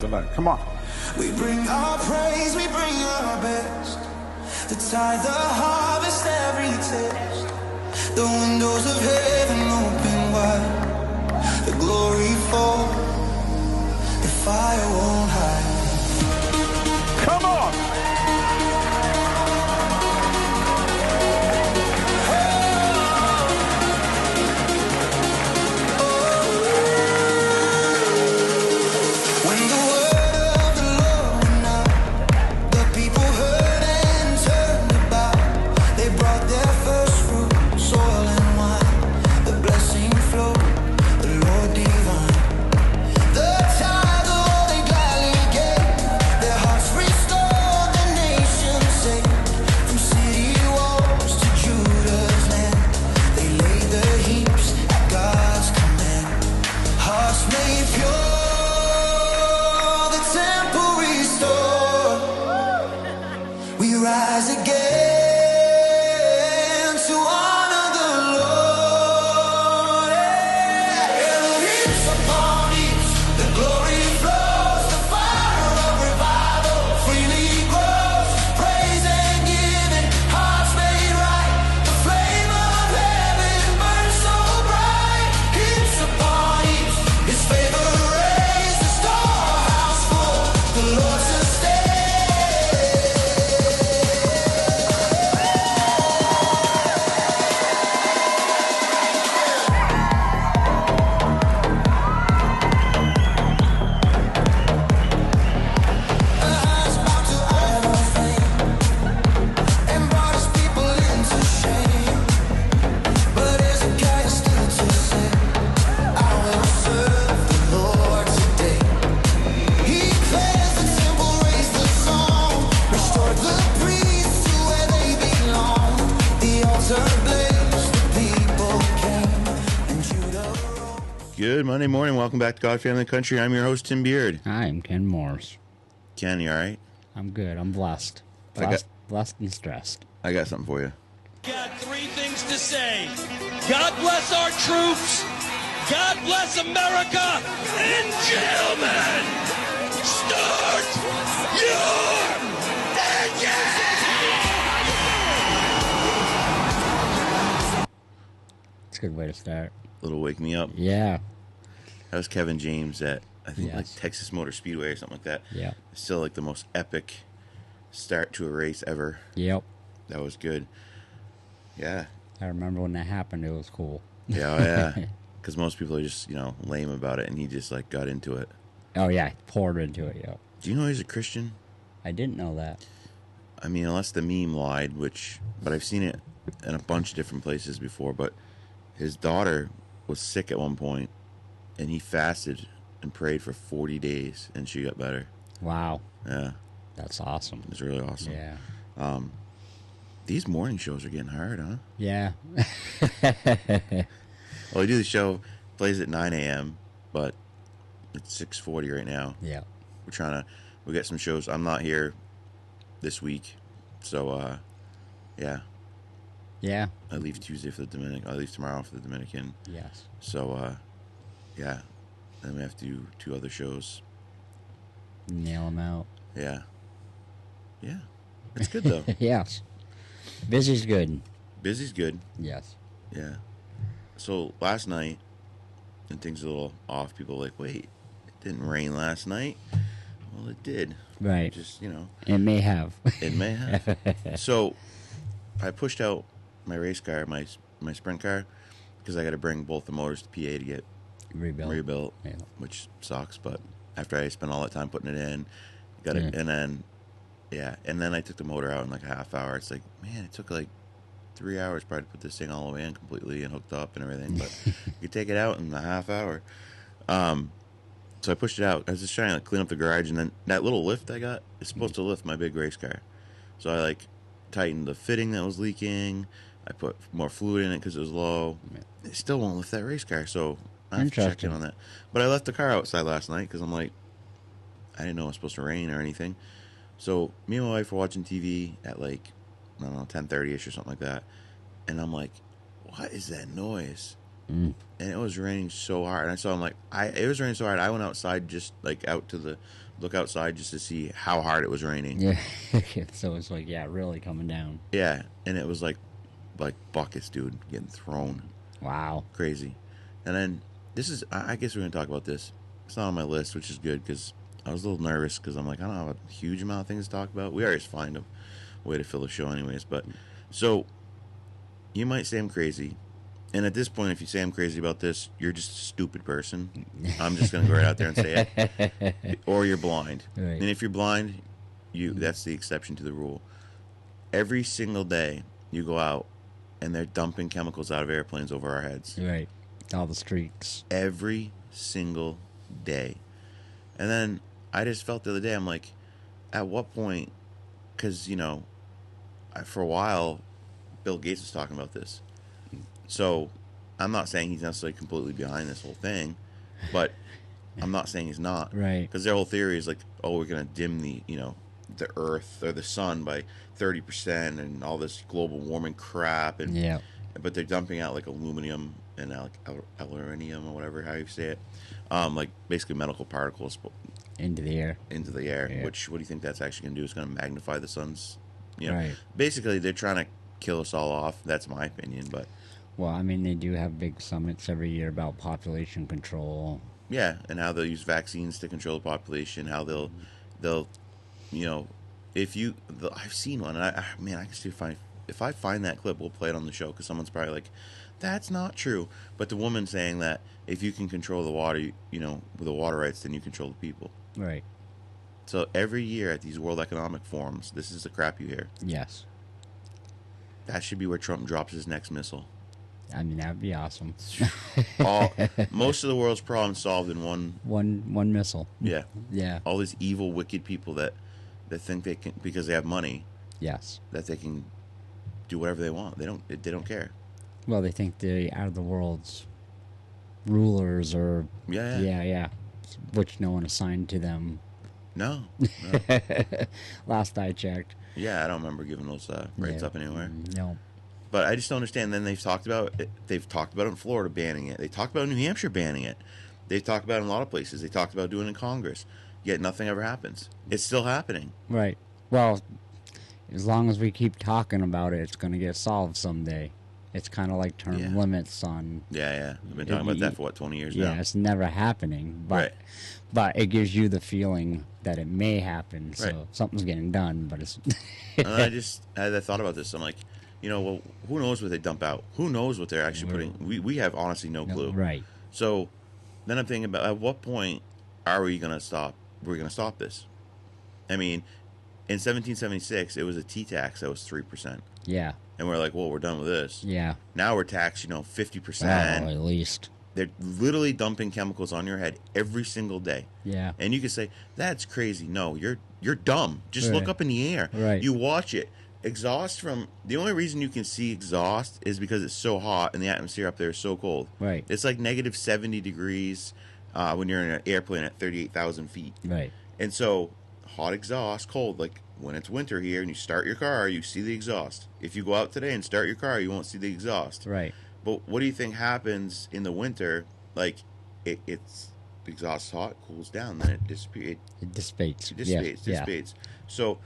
Tonight. Come on. We bring our praise, we bring our best. The tithe, the harvest, every test. The windows of heaven open wide. The glory fall, the fire won't hide. Come on. When the word of the Lord went out, the people heard and turned about. They brought their first fruits, oil and wine. The blessing flowed, the Lord divine. The tithe, all they gladly gave. Their hearts restored, the nation saved. From city walls to Judah's land, they laid their heaps at God's command. Hearts made pure. We rise again to honor the Lord. Elohim's upon each, the glory flows, the fire of revival freely grows. Praise and giving, hearts made right. The flame of heaven burns so bright. Heaps upon each, His favor raised, the storehouse full, the Lord sustains. Good Monday morning. Welcome back to God, Family, and Country. I'm your host, Tim Beard. Hi, I'm Ken Morris. Ken, you all right? I'm good. I'm blessed. Blessed and stressed. I got something for you. Got three things to say. God bless our troops. God bless America. And gentlemen, start your engine! It's a good way to start. Little wake me up. Yeah. That was Kevin James at, I think, Yes. like Texas Motor Speedway or something like that. Yeah. Still like the most epic start to a race ever. Yep. That was good. Yeah. I remember when that happened. It was cool. Yeah, oh, yeah. Because most people are just, lame about it, and he just, got into it. Oh, yeah. Poured into it, yep. Do you know he's a Christian? I didn't know that. I mean, unless the meme lied, but I've seen it in a bunch of different places before, but his daughter was sick at one point, and he fasted and prayed for 40 days, and she got better. Wow. Yeah. That's awesome. It's really awesome. Yeah. These morning shows are getting hard, huh? Yeah. Well, we do the show, plays at 9 a.m., but it's 6:40 right now. Yeah. We got some shows. I'm not here this week, so, yeah. Yeah. I leave Tuesday for the Dominican. I leave tomorrow for the Dominican. Yes. So, yeah. Then we have to do 2 other shows. Nail them out. Yeah. Yeah. It's good, though. Yes. Busy's good. Busy's good. Yes. Yeah. So, last night, and things are a little off, people are like, wait, it didn't rain last night. Well, it did. Right. Just, It may have. it may have. So, I pushed out my race car, my sprint car, because I got to bring both the motors to PA to get rebuilt, Yeah. which sucks. But after I spent all that time putting it in, and then I took the motor out in like a half hour. It's like, man, it took like 3 hours probably to put this thing all the way in completely and hooked up and everything. But you take it out in a half hour. So I pushed it out. I was just trying to clean up the garage, and then that little lift I got is supposed to lift my big race car. So I tightened the fitting that was leaking. I put more fluid in it because it was low. It still won't lift that race car, so I have to check in on that. But I left the car outside last night because I'm like, I didn't know it was supposed to rain or anything. So me and my wife were watching TV at 10:30ish or something like that, and I'm like, what is that noise? And it was raining so hard. And I saw him it was raining so hard. I went outside just out to the look outside just to see how hard it was raining. Yeah. So it's like, yeah, really coming down. Yeah, and it was like buckets, dude, getting thrown. Wow. Crazy. And then I guess we're gonna talk about this. It's not on my list, which is good because I was a little nervous because I'm like, I don't have a huge amount of things to talk about. We always find a way to fill the show anyways. But so you might say I'm crazy. And at this point, if you say I'm crazy about this, you're just a stupid person. I'm just going to go right out there and say it. Or you're blind. Right. And if you're blind, that's the exception to the rule. Every single day, you go out, and they're dumping chemicals out of airplanes over our heads. Right. All the streaks. Every single day. And then I just felt the other day, I'm like, at what point, because, for a while, Bill Gates was talking about this. So I'm not saying he's necessarily completely behind this whole thing, but I'm not saying he's not. Right. Because their whole theory is like, oh, we're going to dim the Earth or the sun by 30% and all this global warming crap. And Yeah. But they're dumping out like aluminum and like aluminium or whatever, how you say it. Like basically medical particles Into the air. into the air, Yeah. which what do you think that's actually going to do? It's going to magnify the sun's, Right. Basically they're trying to kill us all off. That's my opinion, but Well, I mean, they do have big summits every year about population control. yeah, and how they'll use vaccines to control the population, how they'll I've seen one, and I can see if I find that clip, we'll play it on the show because someone's probably like, that's not true. But the woman saying that if you can control the water, with the water rights, then you control the people. Right. So every year at these World Economic Forums, this is the crap you hear. Yes. That should be where Trump drops his next missile. I mean, that would be awesome. Most of the world's problems solved in one. One missile. Yeah. Yeah. All these evil, wicked people that think they can, because they have money, Yes. that they can do whatever they want. They don't care. Well, they think the out of the world's rulers or Yeah. which no one assigned to them. No. Last I checked. Yeah, I don't remember giving those rights Yeah. up anywhere. No. But I just don't understand. Then they've talked about it. They've talked about it in Florida banning it. They talked about New Hampshire banning it. They've talked about it in a lot of places. They talked about doing it in Congress. Yet nothing ever happens. It's still happening. Right. Well, as long as we keep talking about it, it's going to get solved someday. It's kind of like term limits on. Yeah. We've been talking about that for 20 years now. Yeah, it's never happening, but Right. but it gives you the feeling that it may happen. So Right. something's getting done, but it's. And I thought about this. I'm like, well, who knows what they dump out? Who knows what they're actually putting? We have honestly no clue. Right. So then I'm thinking about at what point are we going to stop? We're going to stop this. I mean, in 1776, it was a tea tax that was 3%. Yeah. And we're like, well, we're done with this. Yeah. Now we're taxed, 50%. Well, at least. They're literally dumping chemicals on your head every single day. Yeah. And you can say, that's crazy. No, you're dumb. Just look Right. up in the air. Right. You watch it. Exhaust from... The only reason you can see exhaust is because it's so hot and the atmosphere up there is so cold. Right. It's like negative 70 degrees when you're in an airplane at 38,000 feet. Right. And so, hot exhaust, cold. Like, when it's winter here and you start your car, you see the exhaust. If you go out today and start your car, you won't see the exhaust. Right. But what do you think happens in the winter? Like, it's the exhaust is hot, cools down, then it disappears. It dissipates. It dissipates. So,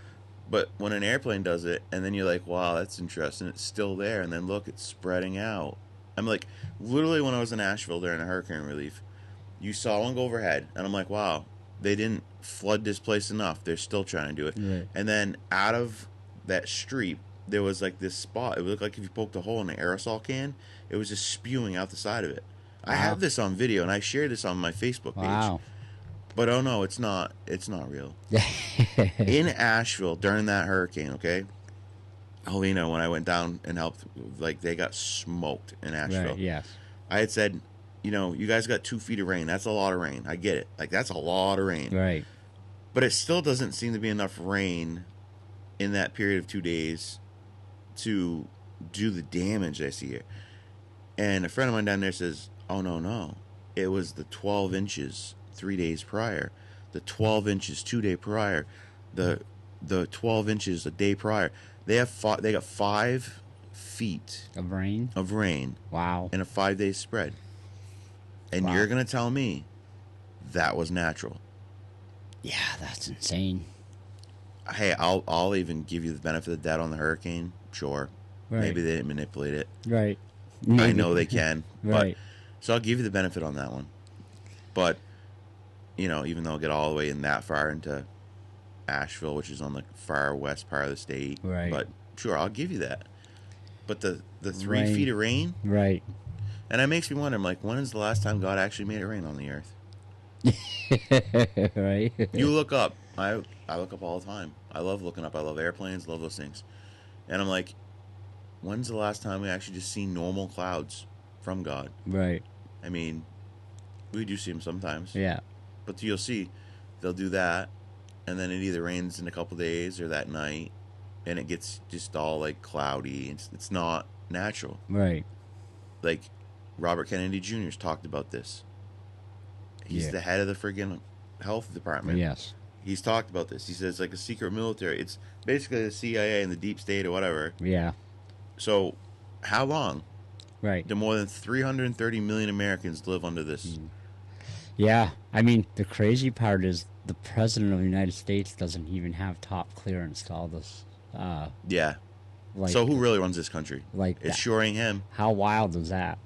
but when an airplane does it, and then you're like, wow, that's interesting, it's still there, and then look, it's spreading out. I'm like, literally when I was in Asheville during a hurricane relief, you saw one go overhead, and I'm like, wow, they didn't flood this place enough. They're still trying to do it. Right. And then out of that street, there was like this spot. It looked like if you poked a hole in an aerosol can, it was just spewing out the side of it. I Wow. have this on video, and I shared this on my Facebook page. Wow. But oh no, it's not real. In Asheville during that hurricane, okay? Helena, when I went down and helped, like, they got smoked in Asheville. Right. Yes. I had said, you guys got 2 feet of rain. That's a lot of rain. I get it. Like, that's a lot of rain. Right. But it still doesn't seem to be enough rain in that period of 2 days to do the damage I see here. And a friend of mine down there says, oh, no. It was the 12 inches 3 days prior. The 12 inches 2 days prior. The 12 inches a day prior. They got 5 feet Of rain. of rain Wow. in a 5-day spread. And Wow. you're going to tell me that was natural. Yeah, that's insane. Hey, I'll even give you the benefit of the doubt on the hurricane. Sure, Right. maybe they didn't manipulate it. Right. I Maybe. know they can, Right. but so I'll give you the benefit on that one. But even though I'll get all the way in that far into Asheville, which is on the far west part of the state, Right. But sure, I'll give you that. But the 3 Rain. feet of rain, Right. and it makes me wonder. I'm like, when is the last time God actually made it rain on the earth? Right. You look up. I look up all the time. I love looking up. I love airplanes. Love those things. And I'm like, when's the last time we actually just seen normal clouds from God? Right. I mean, we do see them sometimes. Yeah. But you'll see, they'll do that, and then it either rains in a couple days or that night, and it gets just all like cloudy. It's not natural. Right. Like Robert Kennedy Jr.'s talked about this. He's Yeah. the head of the friggin' health department. Yes. He's talked about this. He says it's like a secret military. It's basically the CIA and the deep state or whatever. Yeah. So, how long Right. do more than 330 million Americans live under this? Yeah. I mean, the crazy part is the president of the United States doesn't even have top clearance to all this. Yeah. Like, So who really runs this country? Like It that. sure ain't him. How wild is that?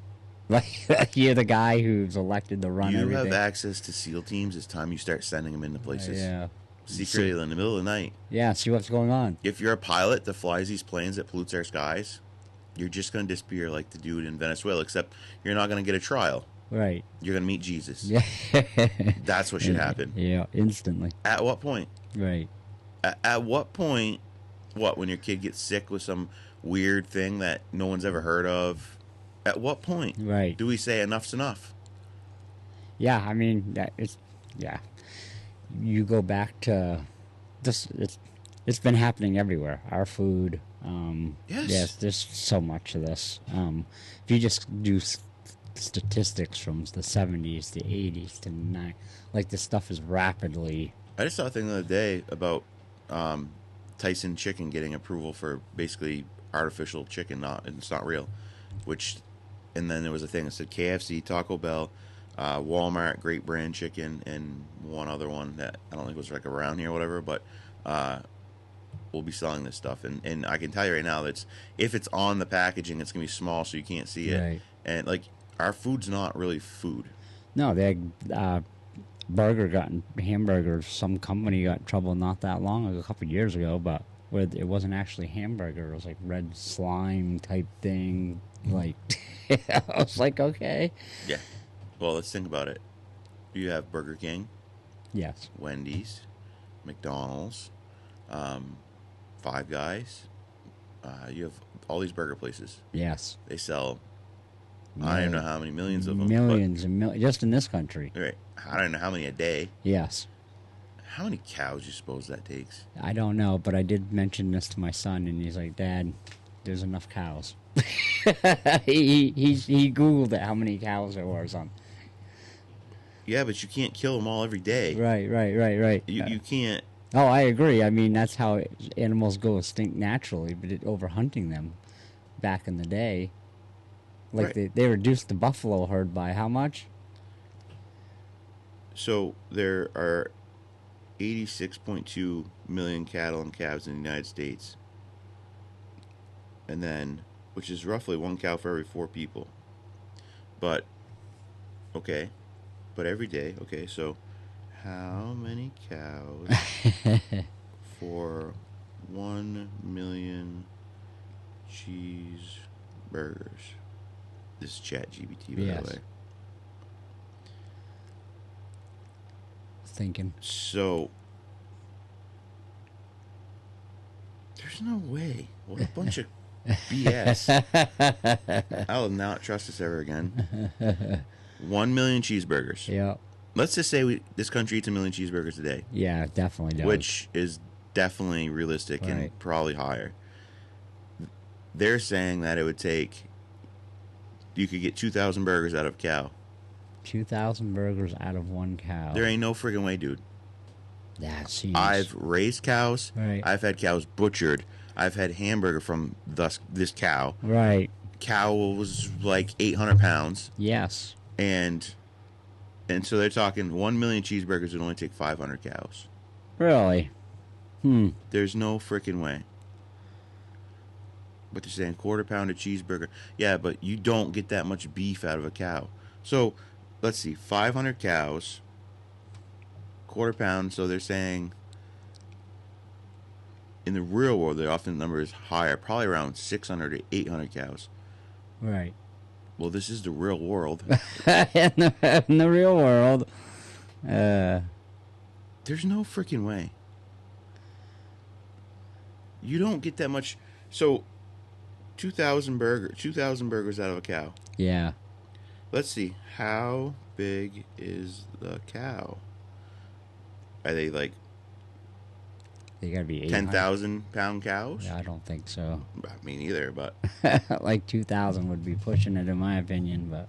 Like, you're the guy who's elected to run You everything. have access to SEAL teams. It's time you start sending them into places. Yeah. Secretly in the middle of the night. Yeah. See what's going on. If you're a pilot that flies these planes that pollutes our skies, you're just going to disappear like the dude in Venezuela, except you're not going to get a trial. Right. You're going to meet Jesus. Yeah. That's what should happen. Yeah. Instantly. At what point? Right. At what point, when your kid gets sick with some weird thing that no one's ever heard of, at what point Right. do we say enough's enough? Yeah, I mean yeah. You go back to this. It's been happening everywhere. Our food. Yes. Yes. There's so much of this. If you just do statistics from the 70s to 80s to 9, like this stuff is rapidly. I just saw a thing the other day about Tyson Chicken getting approval for basically artificial chicken. It's not real. And then there was a thing that said KFC, Taco Bell, Walmart, Great Brand Chicken, and one other one that I don't think was like around here or whatever, but we'll be selling this stuff. And I can tell you right now that if it's on the packaging, it's going to be small so you can't see it. Right. And like our food's not really food. No, they hamburgers. Some company got in trouble not that long ago, a couple of years ago, but where it wasn't actually hamburger. It was like red slime type thing. Like, I was like, okay. Yeah. Well, let's think about it. You have Burger King, Yes. Wendy's, McDonald's, Five Guys. You have all these burger places. Yes. They sell, I don't know how many millions of them. Millions and millions, just in this country. Right. I don't know how many a day. Yes. How many cows do you suppose that takes? I don't know, but I did mention this to my son, and he's like, Dad, there's enough cows. he Googled it, how many cows there was on. Yeah, but you can't kill them all every day. Right. You can't. Oh, I agree. I mean, that's how animals go extinct naturally, but over hunting them back in the day, like Right. they reduced the buffalo herd by how much? So there are 86.2 million cattle and calves in the United States. And then, which is roughly one cow for every 4 people. But, okay. But every day, okay, so how many cows for 1 million cheeseburgers? This is ChatGPT, by Yes. the way. Thinking. So, there's no way. What a bunch of BS. I will not trust this ever again. 1 million cheeseburgers. Yeah. Let's just say this country eats 1 million cheeseburgers a day, Yeah, it definitely does. which is definitely realistic Right. and probably higher. They're saying that it would take, you could get 2,000 burgers out of a cow. 2,000 burgers out of one cow. There ain't no friggin' way, dude. That's huge. I've raised cows. Right. I've had cows butchered. I've had hamburger from this cow. Right. Cow was like 800 pounds, Yes. and And so they're talking 1 million cheeseburgers would only take 500 cows. Really? There's no freaking way. But they're saying quarter pound of cheeseburger. Yeah, but you don't get that much beef out of a cow. So, let's see, 500 cows, quarter pound. So they're saying in the real world, the often number is higher, probably around 600 to 800 cows. Right. Well, this is the real world. in the real world, There's no freaking way. You don't get that much. So, 2,000 burgers out of a cow. yeah. Let's see. How big is the cow? Are they like They gotta be 10,000 pound cows? Yeah, I don't think so. Me neither, but Like 2,000 would be pushing it, in my opinion. But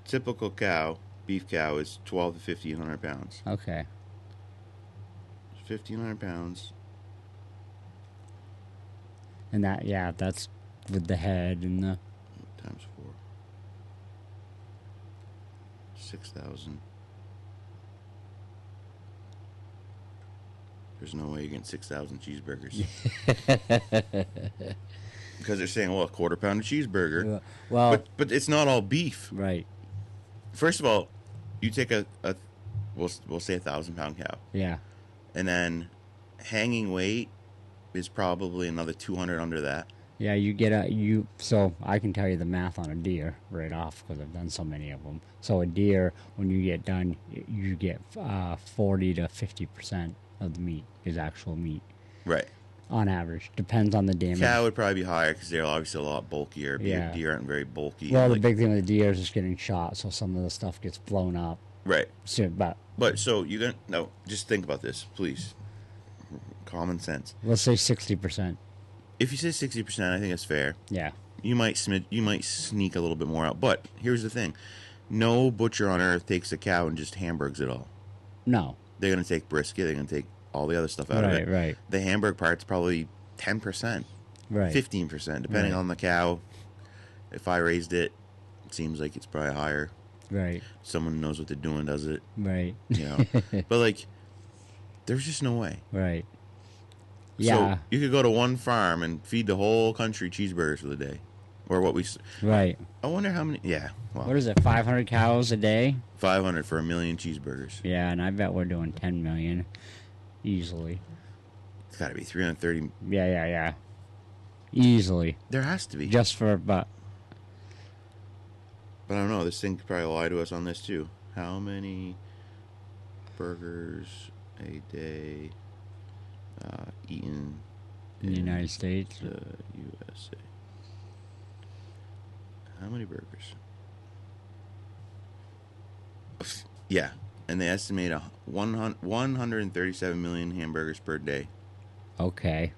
typical cow, beef cow, is 12 to 1,500 pounds. okay. 1,500 pounds. And that's with the head and the. Times 4. 6,000. There's no way you get 6,000 cheeseburgers. Because they're saying, well, a quarter pound of cheeseburger. Well, But it's not all beef. right. First of all, you take we'll say 1,000 pound cow, Yeah. and then hanging weight is probably another 200 under that. Yeah, so I can tell you the math on a deer right off because I've done so many of them. So a deer, when you get done, you get 40 to 50% of the meat is actual meat Right. on average. Depends on the damage. Cow would probably be higher because they're obviously a lot bulkier. Yeah. Deer aren't very bulky. Well, the like- big thing with the deer is just getting shot, so some of the stuff gets blown up. Right. So, but But so you're gonna no. Just think about this, please. Common sense. let's say 60%. If you say 60%, I think it's fair. Yeah. You might sneak a little bit more out. But here's the thing: no butcher on earth takes a cow and just hamburgs it all. No. They're gonna take brisket. They're gonna take all the other stuff out of it. Right. The hamburg part's probably 10%, Right. 15%, depending Right. on the cow. If I raised it, it seems like it's probably higher. Right. Someone who knows what they're doing does it. Right. You know. But like, there's just no way. Right. Yeah. So you could go to one farm and feed the whole country cheeseburgers for the day, or what we. Right. I wonder how many. Yeah, well, What is it? 500 cows a day? 500 for 1,000,000 cheeseburgers. Yeah, and I bet we're doing 10 million easily. It's got to be 330. Yeah. Easily. There has to be. Just for but But I don't know. This thing could probably lie to us on this too. How many burgers a day eaten in the United States. the USA? How many burgers? Yeah, and they estimate 137 million hamburgers per day. Okay.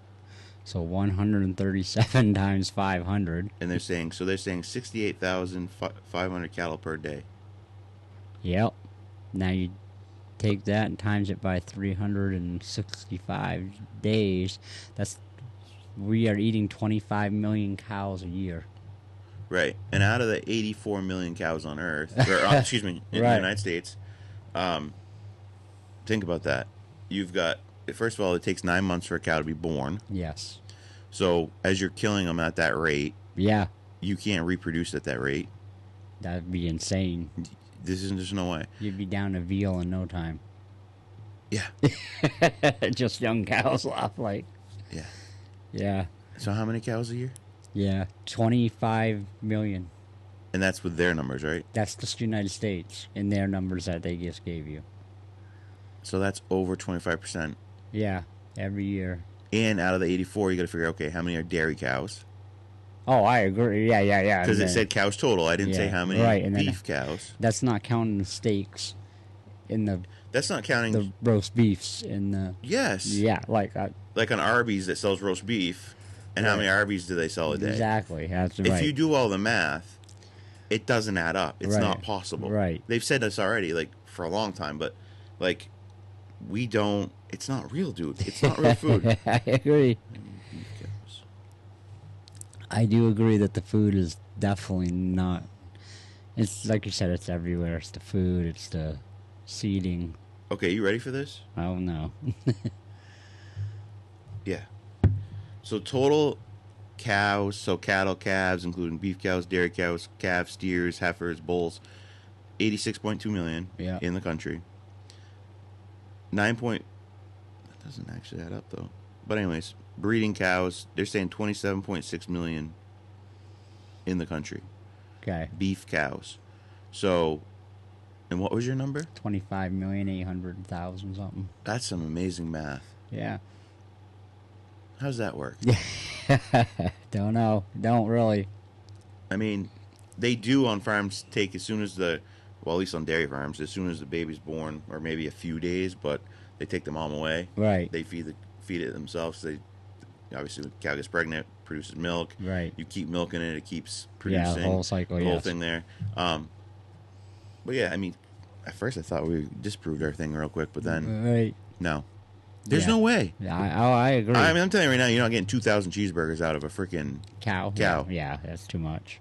So 137 times 500. And they're saying 68,500 cattle per day. Yep. Now you take that and times it by 365 days. We are eating 25 million cows a year. Right. And out of the 84 million cows on Earth, or excuse me, in Right. the United States, think about that. You've got, first of all, it takes 9 months for a cow to be born. Yes. So as you're killing them at that rate, Yeah. you can't reproduce at that rate. That'd be insane. There's no way. You'd be down to veal in no time. Yeah. Just young cows left, like. Yeah. Yeah. So how many cows a year? Yeah. 25 million. And that's with their numbers, right? That's just United States in their numbers that they just gave you. So that's over 25%. Yeah. Every year. And out of the 84, you got to figure, okay, how many are dairy cows? Oh, I agree. Yeah. Because And it then- said cows total. I didn't say Yeah, how many right, and then- beef cows. That's not counting the steaks in the That's not counting. roast beefs in the. Yes. Yeah, like Like an Arby's that sells roast beef. And how Right. many Arby's do they sell a day? exactly. That's If right. you do all the math, it doesn't add up. It's Right. not possible. Right. They've said this already, like, for a long time, but, like, we don't. It's not real, dude. It's not real food. I agree. Beef cows. I do agree that the food is definitely not. It's like you said, it's everywhere. It's the food, it's the seeding. Okay, you ready for this? Oh no. Yeah. So total cows, so cattle, calves, including beef cows, dairy cows, calves, steers, heifers, bulls, 86.2 million Yeah. in the country. That doesn't actually add up though. But anyways, breeding cows, they're saying 27.6 million in the country. Okay. Beef cows. So, and what was your number? 25,800,000 something. That's some amazing math. Yeah. How's that work? Don't know. Don't really. I mean, they do on farms take as soon as at least on dairy farms, as soon as the baby's born, or maybe a few days, but they take the mom away. Right. They feed it themselves. They obviously the cow gets pregnant, produces milk. Right. You keep milking it, it keeps Yeah, producing. the whole cycle, the whole yes. thing there. But yeah, I mean, at first I thought we disproved our thing real quick, but then Right. no, there's Yeah. no way. Yeah, I agree. I mean, I'm telling you right now, you're not getting 2,000 cheeseburgers out of a freaking. Cow. Cow. Yeah, that's too much.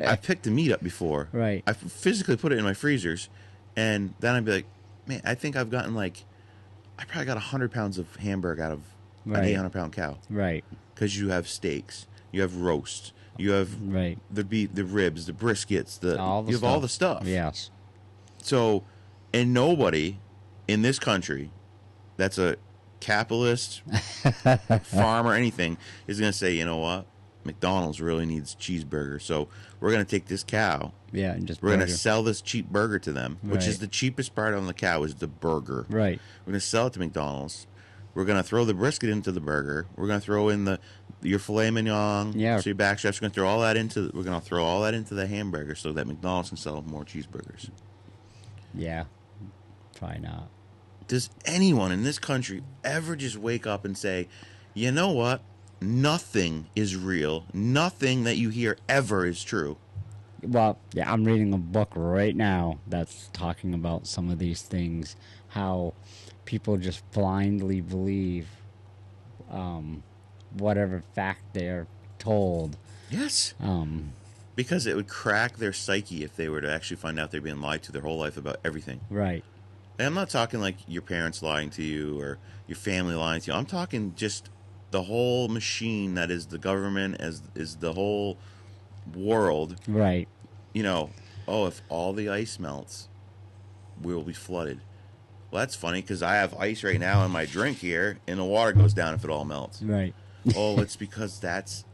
I picked the meat up before. Right. I physically put it in my freezers, and then I'd be like, man, I think I've gotten I probably got 100 pounds of hamburger out of an Right. 800-pound cow. Right. Because you have steaks, you have roast, you have Right. the beef, the ribs, the briskets, All the you have all the stuff. Yes. So, and nobody in this country that's a capitalist farm or anything is going to say, you know what, McDonald's really needs cheeseburgers, so we're going to take this cow, Yeah, and just we're going to burger. sell this cheap burger to them, which is Right. the cheapest part on the cow is the burger. Right. We're going to sell it to McDonald's. We're going to throw the brisket into the burger. We're going to throw in your filet mignon. Yeah. So your back straps. We're going to throw all that into the hamburger so that McDonald's can sell more cheeseburgers. Yeah. Probably not. Does anyone in this country ever just wake up and say, you know what? Nothing is real. Nothing that you hear ever is true. Well, yeah, I'm reading a book right now that's talking about some of these things, how people just blindly believe whatever fact they're told. Yes. Because it would crack their psyche if they were to actually find out they're being lied to their whole life about everything. Right. And I'm not talking like your parents lying to you or your family lying to you. I'm talking just the whole machine that is the government, is the whole world. Right. You know, oh, if all the ice melts, we will be flooded. Well, that's funny because I have ice right now in my drink here, and the water goes down if it all melts. Right. Oh, it's because that's,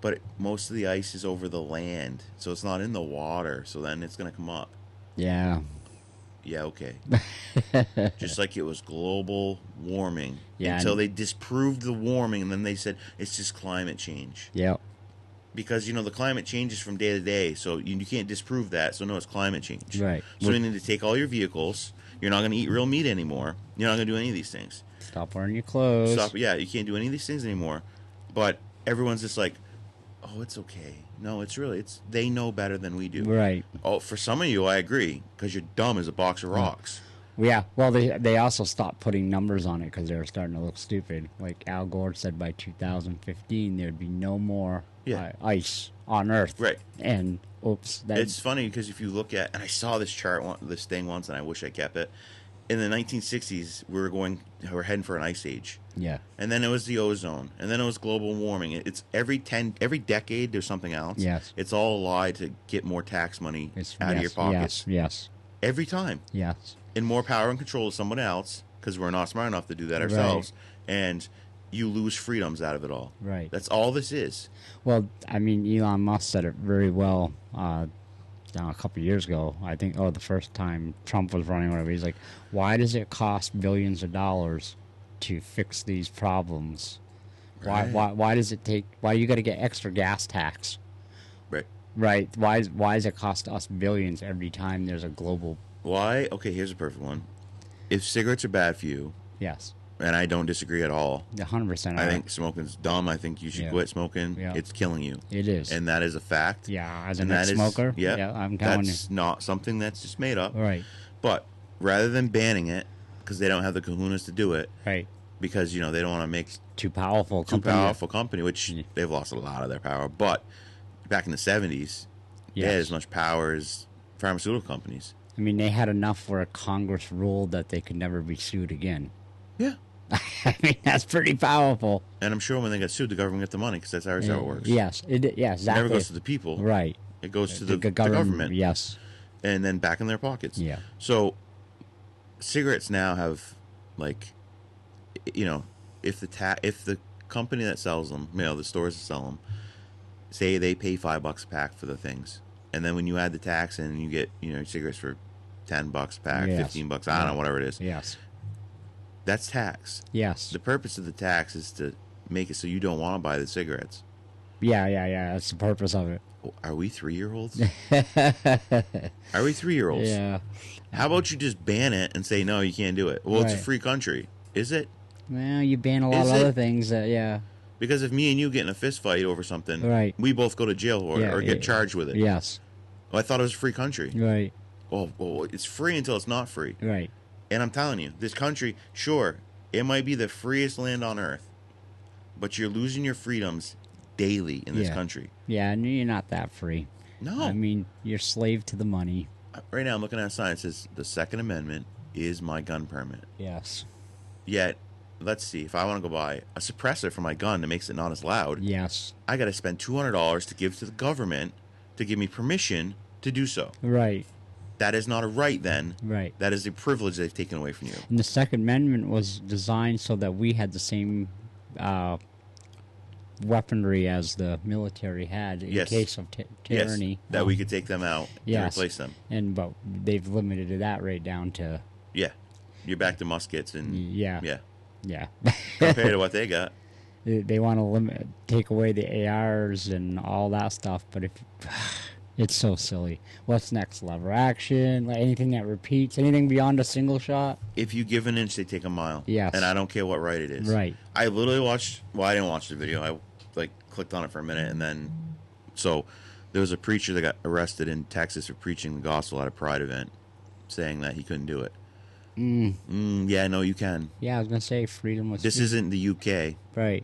but most of the ice is over the land, so it's not in the water, so then it's going to come up. Yeah. Yeah, okay. Just like it was global warming. Yeah, Until and- they disproved the warming, and then they said it's just climate change. Yep. Because, the climate changes from day to day, so you can't disprove that, so no, it's climate change. Right. So you need to take all your vehicles. You're not going to eat real meat anymore. You're not going to do any of these things. Stop wearing your clothes. Yeah, you can't do any of these things anymore. But everyone's just like, oh, it's okay. No, they know better than we do. Right. Oh, for some of you, I agree, because you're dumb as a box of rocks. Yeah. Well, they also stopped putting numbers on it because they were starting to look stupid. Like Al Gore said, by 2015 there'd be no more ice on Earth. Right. And oops, It's funny because if you look at, and I saw this this thing once, and I wish I kept it. In the 1960s, we were heading for an ice age. Yeah. And then it was the ozone, and then it was global warming. It's every decade there's something else. Yes. It's all a lie to get more tax money out of your pockets. Yes. Every time. Yes. And more power and control to someone else, because we're not smart enough to do that ourselves. And you lose freedoms out of it all. Right. That's all this is. Well, I mean, Elon Musk said it very well a couple of years ago. I think, the first time Trump was running, whatever. He's like, why does it cost billions of dollars to fix these problems? Right. Why does it take? Why do you got to get extra gas tax? Right. Right. Why does it cost us billions every time there's a global? Why? Okay, here's a perfect one. If cigarettes are bad for you, Yes. and I don't disagree at all, 100%. I think smoking's dumb. I think you should quit smoking. Yeah. It's killing you. it is. And that is a fact. Yeah, as a And that is- smoker. yeah, I'm telling you. that's not something that's just made up. Right. But rather than banning it, because they don't have the kahunas to do it, Right. because they don't want to make Too powerful. too company. powerful company, which they've lost a lot of their power. But back in the 70s, They had Yes. as much power as pharmaceutical companies. I mean, they had enough where Congress ruled that they could never be sued again. Yeah. I mean, that's pretty powerful. And I'm sure when they get sued, the government get the money because that's how it works. Yes, yeah, It exactly. never goes to the people. Right. It goes to the government. Yes. And then back in their pockets. Yeah. So cigarettes now have, like, you know, if the company that sells them, you know, the stores that sell them, say they pay $5 a pack for the things, and then when you add the tax in, you get, you know, cigarettes for $10 a pack, Yes. $15, I don't know, whatever it is. Yes. That's tax. Yes. The purpose of the tax is to make it so you don't want to buy the cigarettes. Yeah. That's the purpose of it. Are we 3-year-olds? Are we 3-year-olds? Yeah. How about you just ban it and say, no, you can't do it? Well, it's a Right. free country. Is it? Well, you ban a lot Is of other it? things. Yeah. Because if me and you get in a fist fight over something, Right. we both go to jail or get charged with it. Yes. Well, I thought it was a free country. Right. Well, it's free until it's not free. Right. And I'm telling you, this country, sure, it might be the freest land on earth, but you're losing your freedoms daily in this Yeah. country. Yeah, and you're not that free. No. I mean, you're slave to the money. Right now, I'm looking at a sign that says the Second Amendment is my gun permit. Yes. Yet, let's see, if I want to go buy a suppressor for my gun that makes it not as loud, Yes. I got to spend $200 to give to the government to give me permission to do so. Right. That is not a right then. Right. That is a privilege they've taken away from you. And the Second Amendment was designed so that we had the same weaponry as the military had in Yes. case of tyranny. Yes, that we could take them out yes. and replace them. But they've limited that right down to Yeah. You're back to muskets and yeah. yeah. Compared to what they got. They want to take away the ARs and all that stuff, but if it's so silly. What's next? Lever action? Like anything that repeats? Anything beyond a single shot? If you give an inch, they take a mile. Yes. And I don't care what right it is. Right. I literally watched, well, I didn't watch the video. I clicked on it for a minute and then, so there was a preacher that got arrested in Texas for preaching the gospel at a Pride event, saying that he couldn't do it. Yeah, no, you can. Yeah, I was gonna say freedom was. This isn't the UK. right.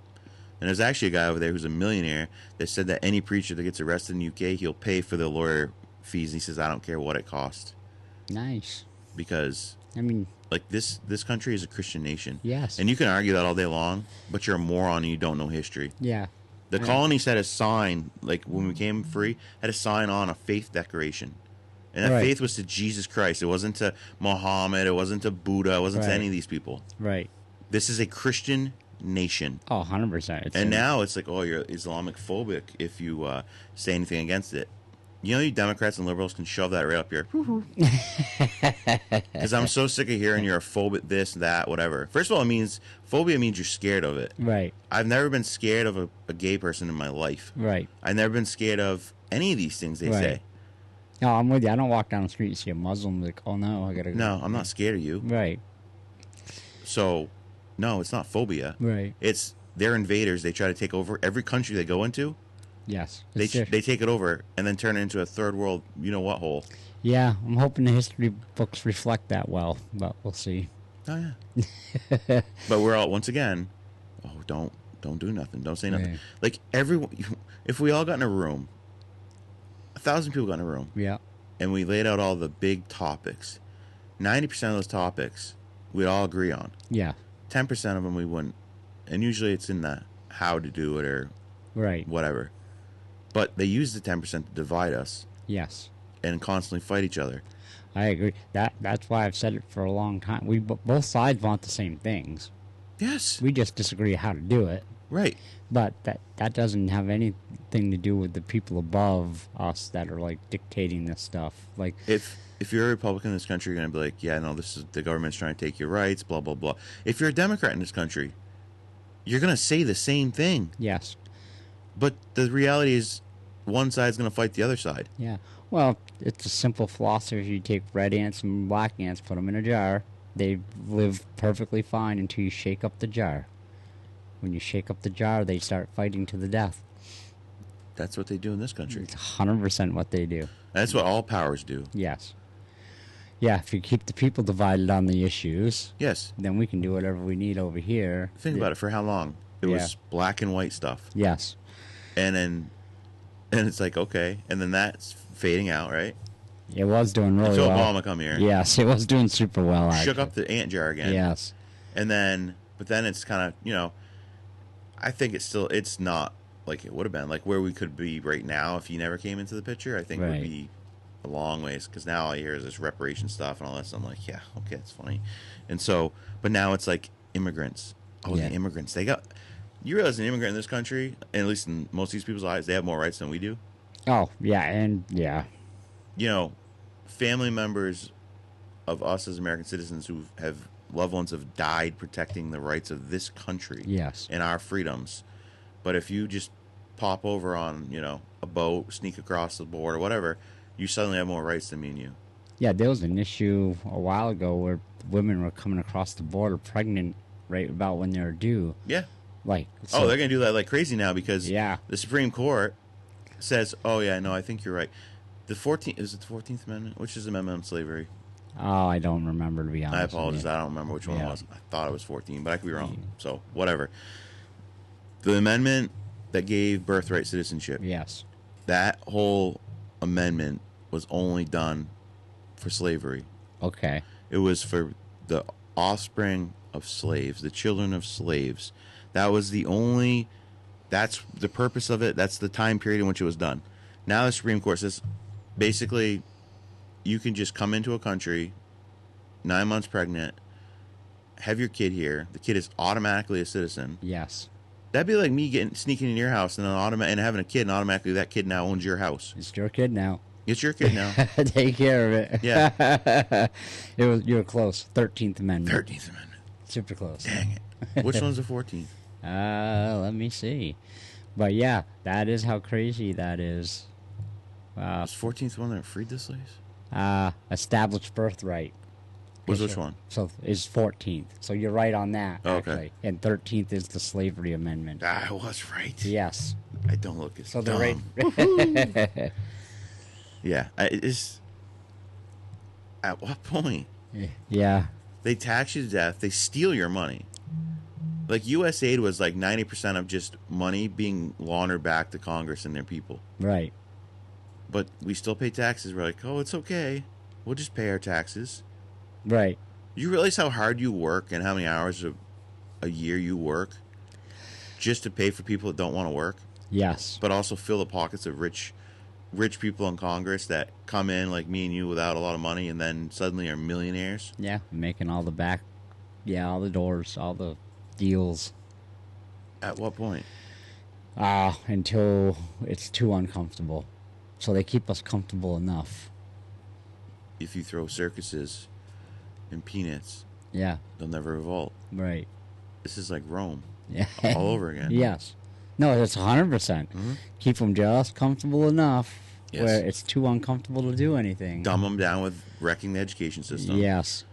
And there's actually a guy over there who's a millionaire that said that any preacher that gets arrested in the UK, he'll pay for the lawyer fees. And he says, I don't care what it costs. Nice. Because, I mean, like, this country is a Christian nation. yes. And you can argue that all day long, but you're a moron and you don't know history. yeah. The colonies had a sign, like, when we became free, had a sign on a faith decoration. And that Right. faith was to Jesus Christ. It wasn't to Muhammad. It wasn't to Buddha. It wasn't to Right. any of these people. Right. This is a Christian nation. Oh, 100%. And now it's like, oh, you're Islamic phobic if you say anything against it. You know, you Democrats and liberals can shove that right up here. Because I'm so sick of hearing you're a phobic, this, that, whatever. First of all, phobia means you're scared of it. Right. I've never been scared of a gay person in my life. Right. I've never been scared of any of these things they Right. say. No, I'm with you. I don't walk down the street and see a Muslim like, oh no, I gotta go. No, I'm not scared of you. Right. So, no, it's not phobia. Right. It's they're invaders. They try to take over every country they go into. Yes. They It's just- take it over and then turn it into a third world, you know what hole. yeah, I'm hoping the history books reflect that well, but we'll see. Oh yeah. But we're all once again, oh don't do nothing. Don't say nothing. Right. Like everyone, if we all got in a room, 1,000 people got in a room, Yeah. and we laid out all the big topics, 90% of those topics we'd all agree on. Yeah. 10% of them we wouldn't, and usually it's in the how to do it or Right. whatever. But they use the 10% to divide us Yes. and constantly fight each other. I agree. That's why I've said it for a long time. We both sides want the same things. Yes, We just disagree how to do it. right. But that doesn't have anything to do with the people above us that are like dictating this stuff. Like, If you're a Republican in this country, you're going to be like, yeah, no, this is the government's trying to take your rights, blah, blah, blah. If you're a Democrat in this country, you're going to say the same thing. yes, But the reality is one side's going to fight the other side. yeah. Well, it's a simple philosophy. You take red ants and black ants, put them in a jar. They live perfectly fine until you shake up the jar. When you shake up the jar, they start fighting to the death. That's what they do in this country. It's 100% what they do. That's what all powers do. Yes. Yeah, if you keep the people divided on the issues, Yes. then we can do whatever we need over here. Think about it. For how long? It Yeah. was black and white stuff. Yes. And it's like, okay. And then that fading out, right? It was doing really Until well. Obama come here. Yes, it was doing super well. Shook Actually. up the ant jar again. Yes. And then, but then it's kind of, I think it's not like it would have been. Like where we could be right now if he never came into the picture, I think would Right. be a long ways. Because now all I hear is this reparation stuff and all that stuff. I'm like, yeah, okay, it's funny. And so, but now it's like immigrants. Oh, Yeah. the immigrants. You realize an immigrant in this country, at least in most of these people's eyes, they have more rights than we do. Oh, yeah, and yeah. Family members of us as American citizens who have loved ones have died protecting the rights of this country Yes. and our freedoms. But if you just pop over on, a boat, sneak across the border, whatever, you suddenly have more rights than me and you. Yeah, there was an issue a while ago where women were coming across the border pregnant right about when they were due. Yeah. Like, They're going to do that like crazy now because Yeah. the Supreme Court says, oh, yeah, no, I think you're right. The 14th, is it the 14th Amendment? Which is the amendment on slavery? Oh, I don't remember, to be honest. I with apologize. you. I don't remember which one it Yeah. was. I thought it was 14, but I could be wrong. So, whatever. The amendment that gave birthright citizenship, Yes. that whole amendment was only done for slavery. Okay. It was for the offspring of slaves, the children of slaves. That was that's the purpose of it. That's the time period in which it was done. Now the Supreme Court says, basically, you can just come into a country, 9 months pregnant, have your kid here. The kid is automatically a citizen. Yes. That'd be like me sneaking in your house and and having a kid, and automatically that kid now owns your house. It's your kid now. It's your kid now. Take care of it. Yeah. You were close. 13th Amendment. 13th Amendment. Super close. Dang it. Which one's the 14th? Let me see. But yeah, that is how crazy that is. Was 14th one that freed the slaves? Established birthright. Was which one? So is 14th. So you're right on that, Oh, okay. actually. And 13th is the Slavery Amendment. I was right. Yes. I don't look as So dumb. they're right. Yeah. It's at what point? Yeah. They tax you to death. They steal your money. Like USAID was like 90% of just money being laundered back to Congress and their people. Right. But we still pay taxes. We're like, oh, it's okay. We'll just pay our taxes. Right. You realize how hard you work and how many hours a year you work just to pay for people that don't want to work, Yes. but also fill the pockets of rich people in Congress that come in like me and you without a lot of money and then suddenly are millionaires. Yeah. Making all the all the doors, all the deals. At what point? Until it's too uncomfortable. So they keep us comfortable enough. If you throw circuses and peanuts, Yeah. they'll never revolt. Right. This is like Rome Yeah. all over again. Yes. No, it's 100%. Keep them just comfortable enough Yes. where it's too uncomfortable to do anything. Dumb them down with wrecking the education system. Yes.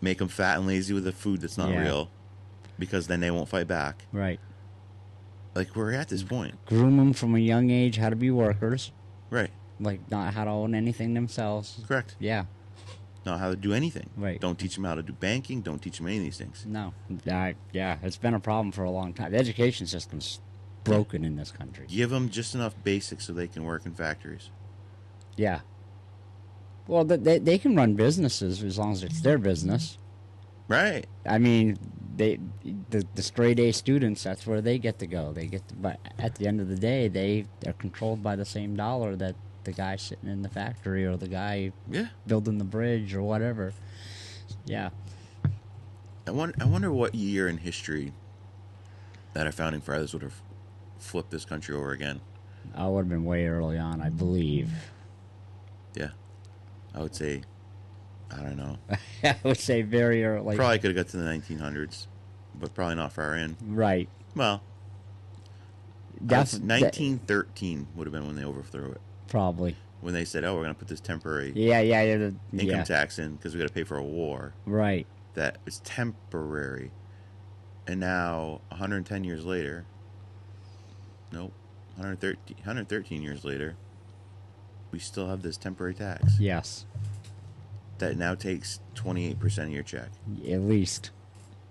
Make them fat and lazy with the food that's not Yeah. real, because then they won't fight back. Right. Like we're at this point, Groom them from a young age how to be workers, right? like not how to own anything themselves. Correct. Yeah. Not how to do anything. Right. Don't teach them how to do banking. Don't teach them any of these things. No. Yeah, it's been a problem for a long time. The education system's broken in this country. Give them just enough basics so they can work in factories. Yeah. Well, they can run businesses as long as it's their business. Right. I mean, the straight A students, that's where they get to go. But at the end of the day, they're controlled by the same dollar that the guy sitting in the factory or the guy Yeah. building the bridge or whatever. Yeah. I wonder what year in history that our founding fathers would have flipped this country over again. I would have been way early on, I believe. Yeah. I would say, I don't know. I would say very early. Probably could have got to the 1900s, but probably not far in. Right. Well, That's 1913 would have been when they overthrew it. Probably. When they said, oh, we're going to put this temporary Yeah. income tax in because we got to pay for a war Right. that is temporary. And now, 110 years later, nope, 113 years later, we still have this temporary tax Yes. that now takes 28% of your check. At least.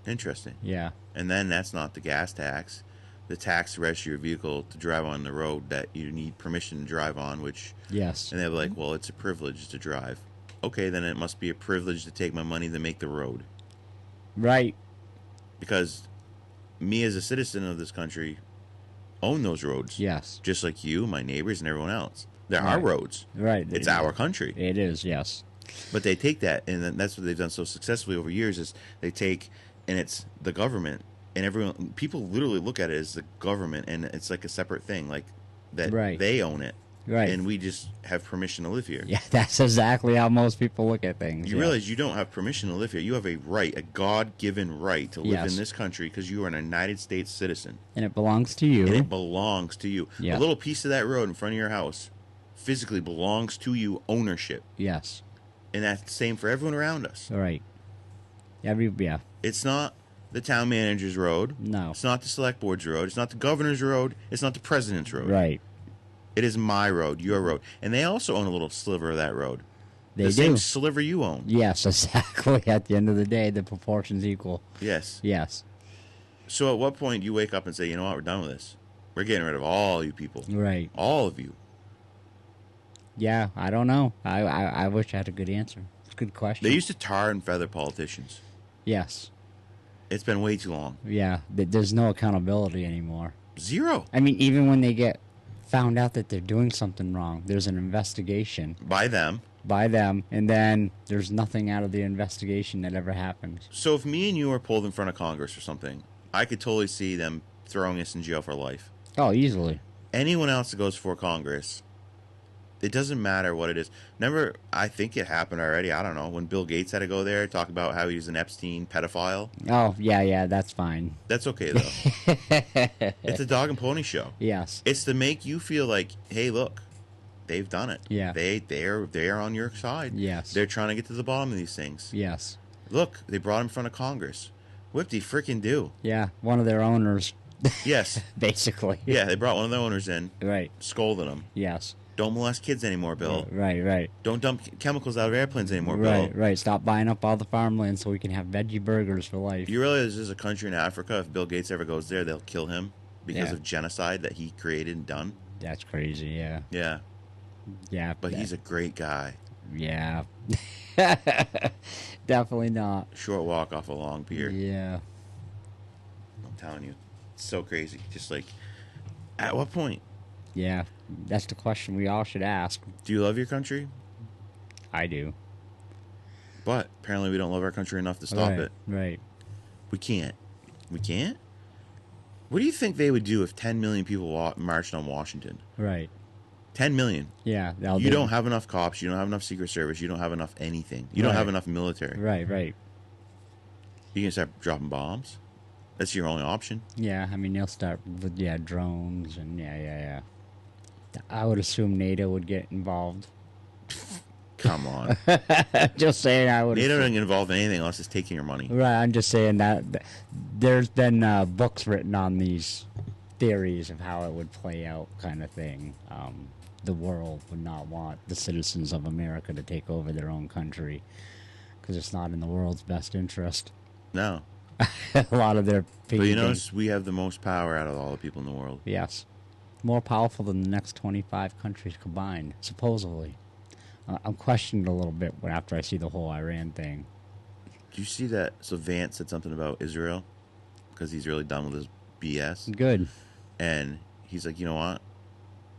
Interesting. Yeah. And then that's not the gas tax. the tax to register your vehicle to drive on the road that you need permission to drive on, which, Yes. and they're like, well, it's a privilege to drive. Okay, then it must be a privilege to take my money to make the road. Right. Because me as a citizen of this country own those roads. Yes. Just like you, my neighbors, and everyone else. They're our Right. roads. Right. It's our country. It is. Yes. But they take that, and then that's what they've done so successfully over years, is they take, and it's the government, and everyone, people literally look at it as the government, and it's like a separate thing, like that Right. they own it. Right. And we just have permission to live here. Yeah, that's exactly how most people look at things. You yeah. realize you don't have permission to live here. You have a right, a God-given right to live Yes. in this country because you are an United States citizen. And it belongs to you. And it belongs to you. Yeah. A little piece of that road in front of your house physically belongs to you, ownership. Yes. And that's the same for everyone around us. All right. Yeah. It's not the town manager's road. No. It's not the select board's road. It's not the governor's road. It's not the president's road. Right. It is my road, your road. And they also own a little sliver of that road. They the do. same sliver you own. Yes, exactly. At the end of the day, the proportion's equal. Yes. Yes. So at what point do you wake up and say, you know what, we're done with this? We're getting rid of all you people. Right. All of you. Yeah, I don't know. I wish I had a good answer. It's a good question. They used to tar and feather politicians. Yes. It's been way too long. Yeah. There's no accountability anymore. Zero. I mean, even when they get found out that they're doing something wrong, there's an investigation By them. by them, and then there's nothing out of the investigation that ever happens. So if me and you were pulled in front of Congress or something, I could totally see them throwing us in jail for life. Oh, easily. Anyone else that goes before Congress, it doesn't matter what it is. Remember, I think it happened already, I don't know, when Bill Gates had to go there, talk about how he was an Epstein pedophile. Oh, yeah, that's fine. That's okay, though. It's a dog and pony show. Yes. It's to make you feel like, hey, look, they've done it. Yeah. They're on your side. Yes. They're trying to get to the bottom of these things. Yes. Look, they brought him in front of Congress. What did he freaking do? Yeah, one of their owners, Yes. basically. Yeah, they brought one of the owners in, Right. scolding him. Yes. Don't molest kids anymore, Bill. Right. Don't dump chemicals out of airplanes anymore, Right, Bill. right. Stop buying up all the farmland so we can have veggie burgers for life. You realize there's a country in Africa, if Bill Gates ever goes there, they'll kill him because Yeah. of genocide that he created and done? That's crazy, yeah. Yeah. Yeah. But he's a great guy. Yeah. Definitely not. Short walk off a long pier. Yeah. I'm telling you. It's so crazy. Just like, at what point? Yeah. That's the question we all should ask. Do you love your country? I do. But apparently we don't love our country enough to stop Right, it. Right. We can't. We can't? What do you think they would do if 10 million people marched on Washington? Right. 10 million. Yeah. You don't have enough cops. You don't have enough Secret Service. You don't have enough anything. You don't Right. have enough military. Right. You can start dropping bombs. That's your only option. Yeah, I mean, they'll start with, drones and yeah. I would assume NATO would get involved. Come on. Just saying, I would. NATO assume. doesn't get involved in anything unless it's taking your money. Right, I'm just saying that there's been books written on these theories of how it would play out, kind of thing. The world would not want the citizens of America to take over their own country because it's not in the world's best interest. No. A lot of their But people. you notice we have the most power out of all the people in the world. Yes, more powerful than the next 25 countries combined, supposedly. I'm questioning it a little bit after I see the whole Iran thing. Do you see that? So Vance said something about Israel because he's really done with his BS. Good. And he's like, you know what?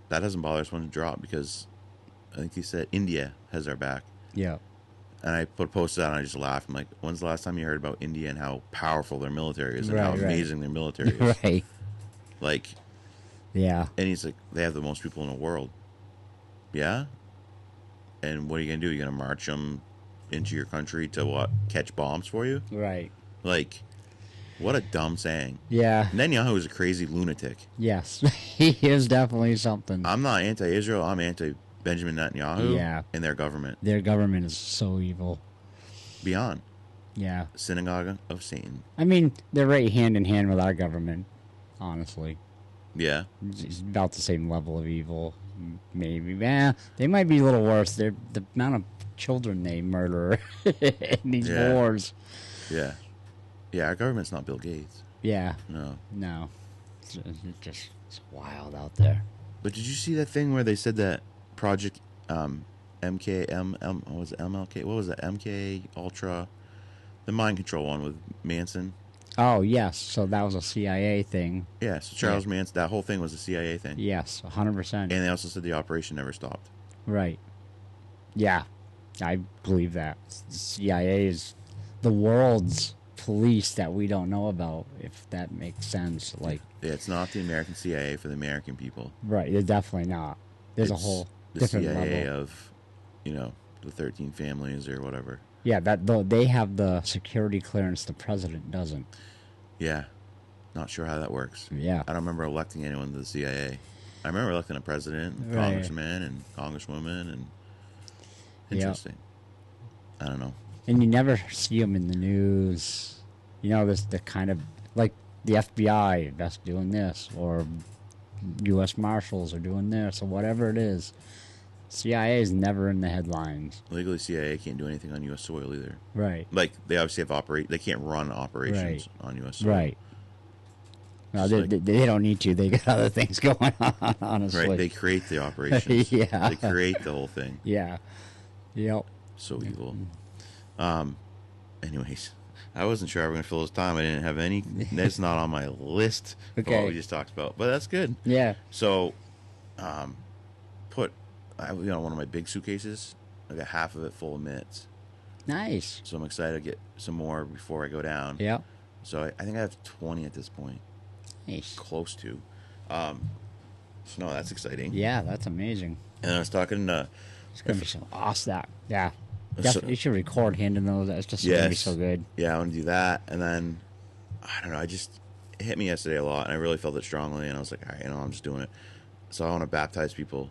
That doesn't bother us when it dropped because I think he said India has our back. Yeah. And I put a post out and I just laughed. I'm like, when's the last time you heard about India and how powerful their military is and how Right. amazing their military is? Right. Like, Yeah. and he's like, they have the most people in the world. Yeah? And what are you going to do? You're going to march them into your country to what? Catch bombs for you? Right. Like, what a dumb saying. Yeah. Netanyahu is a crazy lunatic. Yes. He is definitely something. I'm not anti-Israel. I'm anti-Benjamin Netanyahu Yeah. and their government. Their government is so evil. Beyond. Yeah. Synagogue of Satan. I mean, they're right hand in hand with our government, honestly. Yeah. It's about the same level of evil, maybe. They might be a little worse. They're the amount of children they murder in these Yeah. wars. Yeah. Yeah, our government's not Bill Gates. Yeah. No. No. It's wild out there. But did you see that thing where they said that Project what was it, MLK? What was that? MK Ultra, the mind control one with Manson. Oh yes, so that was a CIA thing. Yeah, so Charles Manson. That whole thing was a CIA thing. Yes, 100%. And they also said the operation never stopped. Right. Yeah, I believe that. CIA is the world's police that we don't know about, if that makes sense. Like, Yeah, it's not the American CIA for the American people. right, it's definitely not. There's a It's whole the different CIA level. of, the 13 families or whatever. Yeah, that though they have the security clearance, the president doesn't. Yeah, not sure how that works. Yeah. I don't remember electing anyone to the CIA. I remember electing a president, and Right. congressman, and congresswoman, and Yeah. interesting. I don't know. And you never see them in the news. This the kind of like the FBI that's doing this, or U.S. Marshals are doing this, or whatever it is. CIA is never in the headlines. Legally, CIA can't do anything on U.S. soil either. Right. Like they obviously have they can't run operations on U.S. soil. Right. No, It's they, like- they don't need to. They got other things going on, honestly. Right. They create the operations. Yeah. They create the whole thing. Yeah. Yep. So evil. Anyways, I wasn't sure I was going to fill this time. I didn't have any. That's not on my list for what Okay. we just talked about, but that's good. Yeah. So, one of my big suitcases. I got half of it full of mitts. Nice. So I'm excited to get some more before I go down. Yep. So I think I have 20 at this point, Nice. close to. So no, that's exciting. Yeah, that's amazing. And I was talking to. It's gonna be so awesome. Yeah. So- Definitely, you should record handing those. It's just gonna be Yes. so good. Yeah, I want to do that, and then I don't know. It hit me yesterday a lot, and I really felt it strongly. And I was like, all right, I'm just doing it. So I want to baptize people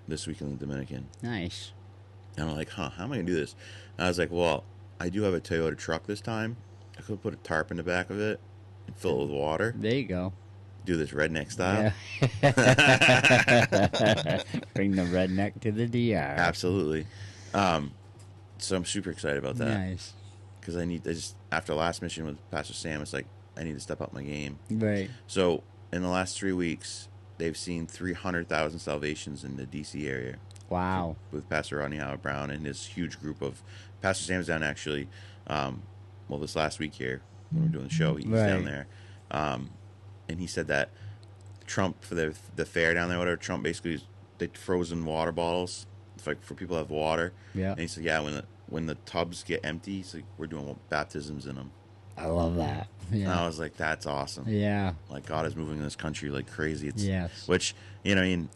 this week in the Dominican. Nice. And I'm like, how am I gonna do this? And I was like, well, I do have a Toyota truck this time. I could put a tarp in the back of it and fill it with water. There you go. Do this redneck style. Yeah. Bring the redneck to the DR. Absolutely. So I'm super excited about that Nice. because after the last mission with Pastor Sam, it's like I need to step up my game. Right. So in the last 3 weeks, they've seen 300,000 salvations in the DC area Wow. with Pastor Rodney Howard Brown and his huge group of Pastor Sam's down actually. This last week here when we're doing the show, he's down Right. there, and he said that Trump for the fair down there, whatever. Trump basically they frozen water bottles, it's like for people who have water. Yeah. And he said, yeah, when the tubs get empty, he's like, we're doing baptisms in them. I love that. And I Yeah. was like, that's awesome. Yeah. Like God is moving in this country like crazy. It's Yes. which I mean,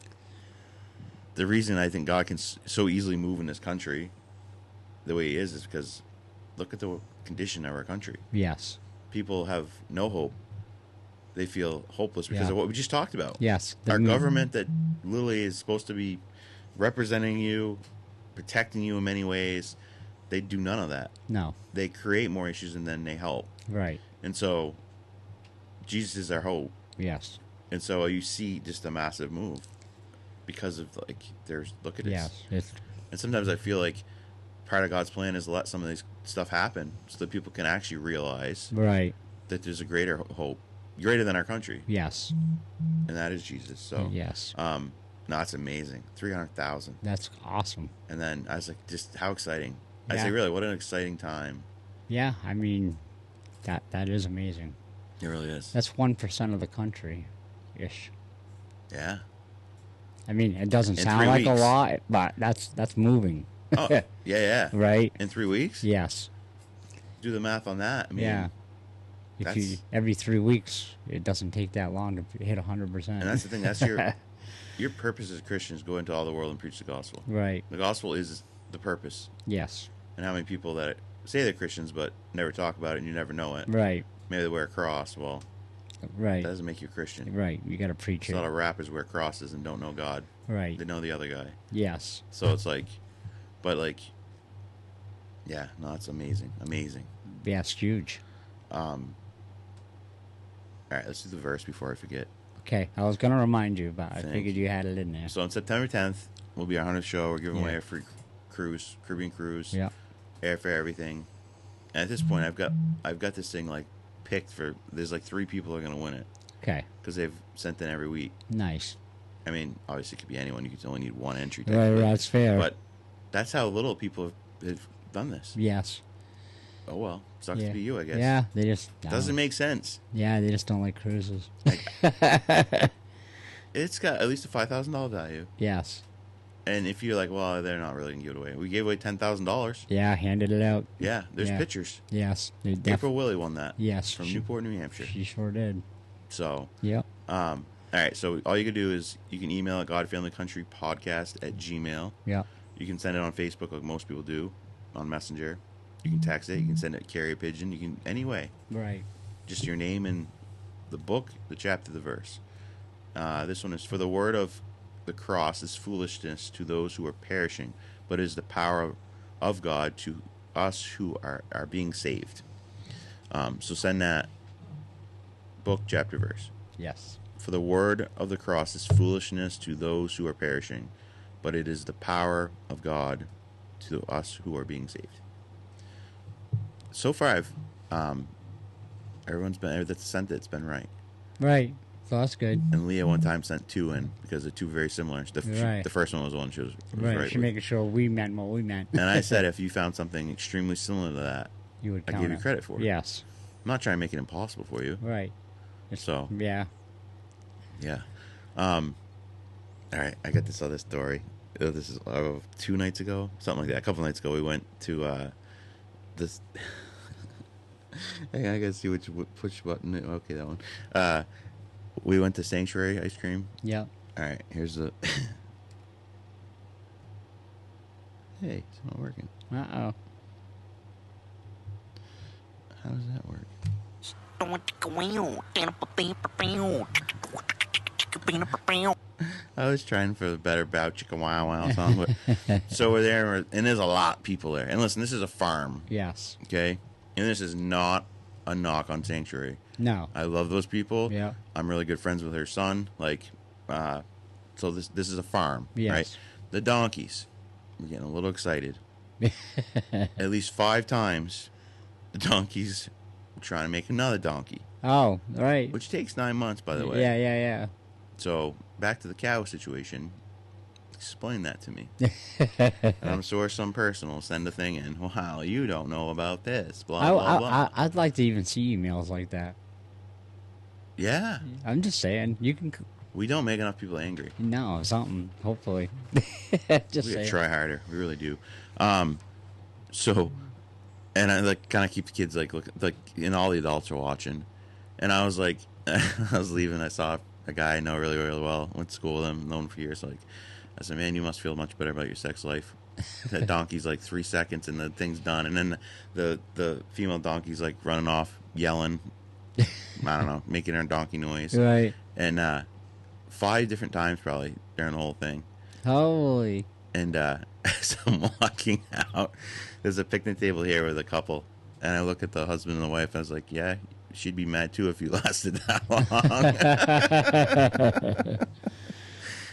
the reason I think God can so easily move in this country the way He is because look at the condition of our country. Yes. People have no hope. They feel hopeless because Yeah. of what we just talked about. Yes. Our government that literally is supposed to be representing you, protecting you in many ways, they do none of that. No. They create more issues and then they help. Right. And so Jesus is our hope. Yes. And so you see just a massive move because of look at it. Yes. It's And sometimes I feel like part of God's plan is to let some of these stuff happen so that people can actually realize right. that there's a greater hope, greater than our country, Yes. and that is Jesus. So Yes. no, it's amazing. 300,000. That's awesome. And then I was like, just how exciting. I Yeah. say, really, what an exciting time. Yeah. I mean, that is amazing. It really is. That's 1% of the country, ish. Yeah. I mean, it doesn't In sound 3 like a weeks. lot, but that's moving. Oh, yeah. Right. In 3 weeks? Yes. Do the math on that. I mean, Yeah. If you that's- every 3 weeks, it doesn't take that long to hit 100%. And that's the thing. That's your purpose as Christians, go into all the world and preach the gospel. right. The gospel is the purpose. Yes. And how many people that say they're Christians but never talk about it and you never know it. Right. Maybe they wear a cross. Well, Right. that doesn't make you a Christian. Right. You got to preach There's a lot it. of rappers wear crosses and don't know God. Right. They know the other guy. Yes. So it's like, but like, yeah, no, it's amazing. Amazing. Yeah, it's huge. All right, let's do the verse before I forget. Okay. I was gonna remind you, but I Thank figured you had it in there. So on September 10th, will be our 100th show. We're giving away Yeah. a free cruise, Caribbean cruise, Yeah. airfare, everything. And at this point, I've got this thing like picked for. There's like 3 people who are gonna win it. Okay. because they've sent in every week. Nice. I mean, obviously, it could be anyone. You could only need one entry. Right, technically. that's fair. But that's how little people have done this. Yes. Oh, well. Sucks Yeah. to be you, I guess. Yeah, they just Doesn't make sense. Yeah, they just don't like cruises. It's got at least a $5,000 value. Yes. And if you're like, well, they're not really going to give it away. We gave away $10,000. Yeah, handed it out. Yeah, there's Yeah. pictures. Yes. They April Willie won that. Yes. From she, Newport, New Hampshire. She sure did. So, Yep. all right. So all you can do is you can email at godfamilycountrypodcast@gmail. Yep. You can send it on Facebook like most people do on Messenger. You can text it. You can send it carrier pigeon. You can any way. Right. Just your name and the book, the chapter, the verse. This one is for the word of the cross is foolishness to those who are perishing, but is the power of God to us who are being saved. So send that book, chapter, verse. Yes. For the word of the cross is foolishness to those who are perishing, but it is the power of God to us who are being saved. So far, everyone's that's sent it. It's been right. Right. So that's good. And Leah one time sent 2 in because they're 2 very similar. Right. The first one was the one she was Right. right She's with. making sure we meant what we meant. And I said if you found something extremely similar to that, You would I count give you it. credit for it. Yes. I'm not trying to make it impossible for you. Right. So, Yeah. yeah. All right, I got this other story. This is 2 nights ago, something like that. A couple nights ago, we went to this. Hey, I gotta see which push button. Okay, that one. We went to Sanctuary Ice Cream. Yep. All right, here's the. Hey, it's not working. Uh-oh. How does that work? I was trying for the better Bow Chicka Wow Wow song, but so we're there, and there's a lot of people there. And listen, this is a farm, Yes. okay? And this is not a knock on Sanctuary. No. I love those people. Yeah. I'm really good friends with her son. So this is a farm, Yes. right? The donkeys, we're getting a little excited. At least 5 times, the donkeys were trying to make another donkey, Oh, right. which takes 9 months, by the way. Yeah. So back to the cow situation. Explain that to me. And I'm sure some person will send a thing in. Wow, you don't know about this. Blah blah blah. I'd like to even see emails like that. Yeah, I'm just saying. You can... we don't make enough people angry. No, something. Hopefully. Just We gotta saying. try harder. We really do. So, and I kind of keep the kids look, and all the adults are watching. And I was like, I was leaving. I saw a guy I know really, really well. Went to school with him, known him for years. Like, I said, man, you must feel much better about your sex life. That donkey's like 3 seconds and the thing's done. And then the female donkey's like running off, yelling. I don't know, making her donkey noise. Right. And 5 different times probably during the whole thing. Holy. And as I'm walking out, there's a picnic table here with a couple. And I look at the husband and the wife. I was like, yeah, she'd be mad too if you lasted that long.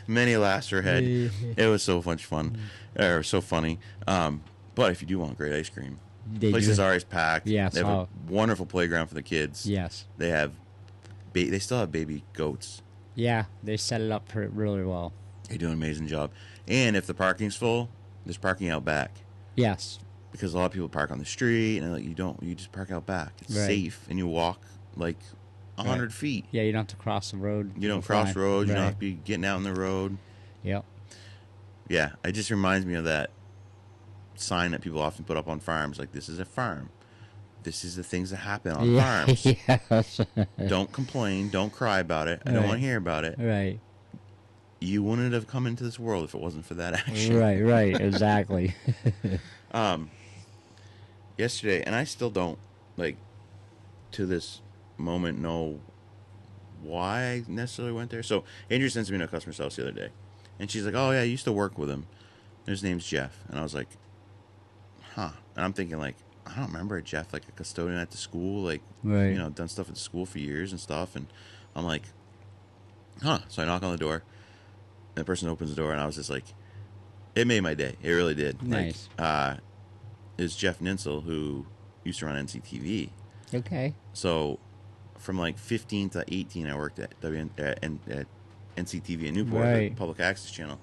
Many laughs her head. It was so much fun. Or so funny. But if you do want great ice cream, They place do. is always packed. Yes, They have oh. a wonderful playground for the kids. Yes. They have, they still have baby goats. Yeah, they set it up really well. They do an amazing job. And if the parking's full, there's parking out back. Yes. Because a lot of people park on the street, and like you just park out back. It's Right. safe, and you walk like 100 Right. feet. Yeah, you don't have to cross the road. You don't You're cross fine. roads. You don't Right. have to be getting out in the road. Yep. Yeah, it just reminds me of that sign that people often put up on farms, like "This is a farm. This is the things that happen on Yeah. farms. Yes. Don't complain. Don't cry about it. I don't Right. want to hear about it. Right. You wouldn't have come into this world if it wasn't for that action." Right. Exactly. Yesterday, and I still don't, like, to this moment, know why I necessarily went there. So Andrew sends me to a customer's house the other day, and she's like, "Oh yeah, I used to work with him. His name's Jeff." And I was like, "Huh?" And I'm thinking, like, I don't remember Jeff, like a custodian at the school, like, Right. you know, done stuff at the school for years and stuff. And I'm like, "Huh?" So I knock on the door, and the person opens the door, and I was just like, it made my day. It really did. Nice. Like, is Jeff Ninsel, who used to run NCTV. Okay. So from like 15 to 18, I worked at at NCTV in Newport, Right. the public access channel,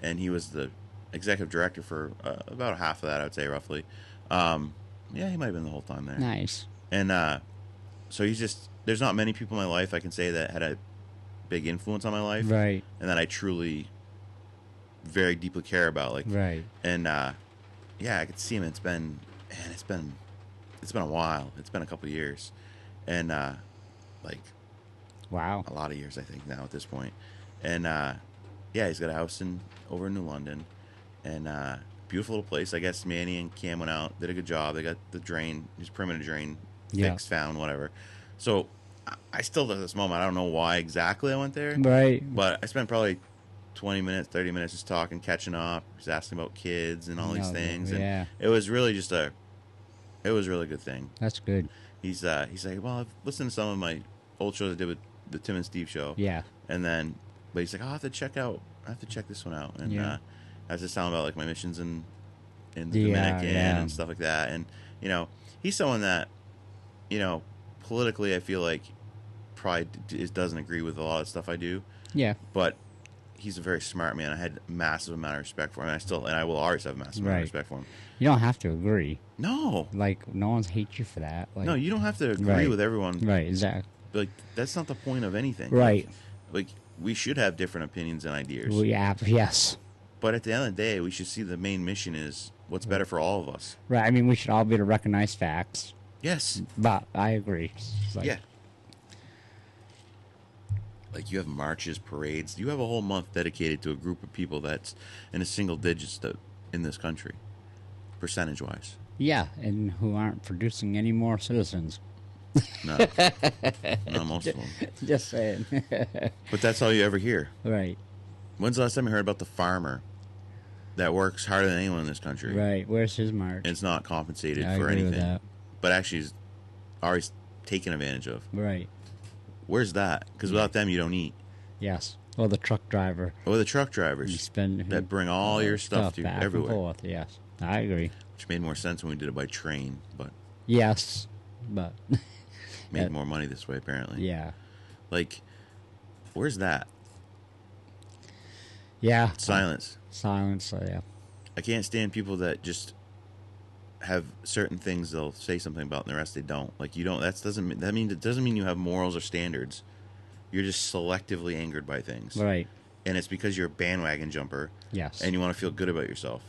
and he was the executive director for about half of that, I would say, roughly. Yeah, he might have been the whole time there. Nice. And so he's just, there's not many people in my life I can say that had a big influence on my life, Right. and that I truly very deeply care about. Like, Right. and yeah, I could see him. It's been a while. It's been a couple of years, and like Wow. a lot of years, I think, now at this point. And yeah, he's got a house over in New London, and beautiful little place. I guess Manny and Cam went out, did a good job. They got the drain, his perimeter drain Yeah. fixed, found, whatever. So I still, at this moment, I don't know why exactly I went there, Right. but I spent probably 20 minutes, 30 minutes just talking, catching up, just asking about kids and all these No, things. yeah. And it was really just it was a really good thing. That's good. He's like, well, I've listened to some of my old shows I did with the Tim and Steve show. Yeah. And then, but he's like, I have to check this one out. And Yeah. I was just telling about like my missions in the Yeah, Dominican yeah. and stuff like that. And, you know, he's someone that, you know, politically, I feel like probably doesn't agree with a lot of stuff I do, Yeah. but he's a very smart man. I had a massive amount of respect for him. And I will always have a massive amount of Right. respect for him. You don't have to agree. No, Like, no one's hates you for that. Like, no, you don't have to agree Right. with everyone. Right. Exactly. Like, that's not the point of anything. Right. Like we should have different opinions and ideas. Well, yeah. Yes. But at the end of the day, we should see the main mission is what's better for all of us. Right. I mean, we should all be able to recognize facts. Yes. But I agree. It's like, Yeah. Like you have marches, parades. You have a whole month dedicated to a group of people that's in a single digits in this country, percentage-wise. Yeah, and who aren't producing any more citizens. No, not most of them. Just saying. But that's all you ever hear. Right. When's the last time you heard about the farmer that works harder than anyone in this country Right. Where's his march? and is not compensated I for agree anything, with that. but actually is always taken advantage of? Right. Where's that? Because without them, you don't eat. Yes. Or the truck driver. Or the truck You drivers spend that bring all your stuff to back everywhere. and forth. Yes. I agree. Which made more sense when we did it by train, but Yes. But made more money this way, apparently. yeah. Like, where's that? Yeah. Silence. Silence. Yeah. I can't stand people that just have certain things they'll say something about and the rest they don't. Like, you don't, it doesn't mean you have morals or standards. You're just selectively angered by things. Right. And it's because you're a bandwagon jumper Yes. and you want to feel good about yourself.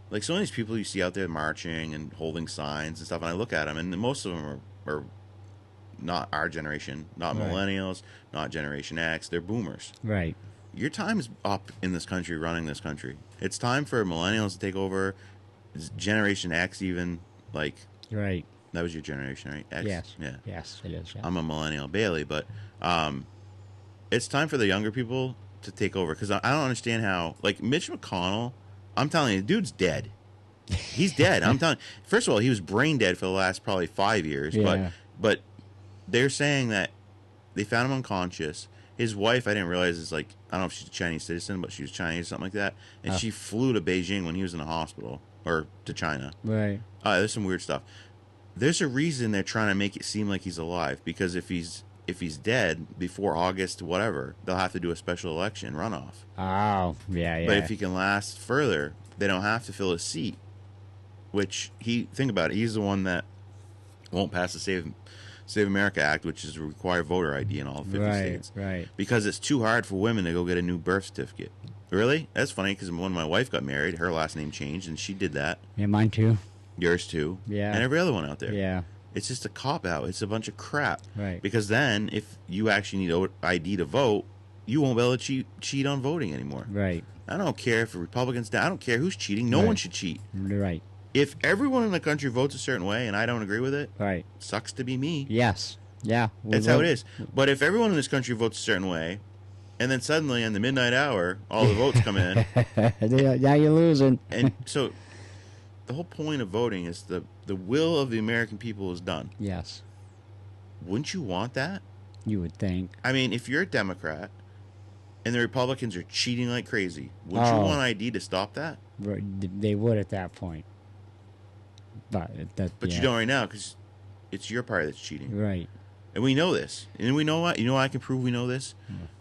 Like, some of these people you see out there marching and holding signs and stuff, and I look at them, and most of them are not our generation, not Right. millennials, not Generation X. They're boomers. Right. Your time is up in this country, running this country. It's time for millennials to take over. Generation X, even, like, Right. that was your generation, right? X? Yes. Yeah. Yes, it is. Yeah. I'm a millennial, Bailey, but it's time for the younger people to take over, because I don't understand how, like, Mitch McConnell, I'm telling you, the dude's dead. He's dead. I'm telling you. First of all, he was brain dead for the last probably 5 years, Yeah. but they're saying that they found him unconscious. His wife, I didn't realize, is like, I don't know if she's a Chinese citizen, but she was Chinese, something like that. And she flew to Beijing when he was in the hospital, or to China. Right. There's some weird stuff. There's a reason they're trying to make it seem like he's alive, because if he's dead before August, whatever, they'll have to do a special election runoff. Oh, yeah, yeah. But if he can last further, they don't have to fill his seat. Which think about it, he's the one that won't pass the Save America Act, which is a required voter ID in all 50 Right, states. right. Because it's too hard for women to go get a new birth certificate. Really? That's funny, because when my wife got married, her last name changed, and she did that. Yeah, mine too. Yours too. Yeah. And every other one out there. Yeah. It's just a cop-out. It's a bunch of crap. Right. Because then, if you actually need ID to vote, you won't be able to cheat on voting anymore. Right. I don't care if Republicans... I don't care who's cheating. No Right. one should cheat. Right. If everyone in the country votes a certain way and I don't agree with it, Right. sucks to be me. Yes. Yeah. That's how it is. But if everyone in this country votes a certain way, and then suddenly in the midnight hour, all the votes come in, Yeah, you're losing. and so the whole point of voting is the will of the American people is done. Yes. Wouldn't you want that? You would think. I mean, if you're a Democrat and the Republicans are cheating like crazy, wouldn't you Oh. want ID to stop that? Right, they would at that point. But that. But yeah. you don't right now because it's your party that's cheating. Right. And we know this. And we know what? You know why I can prove we know this?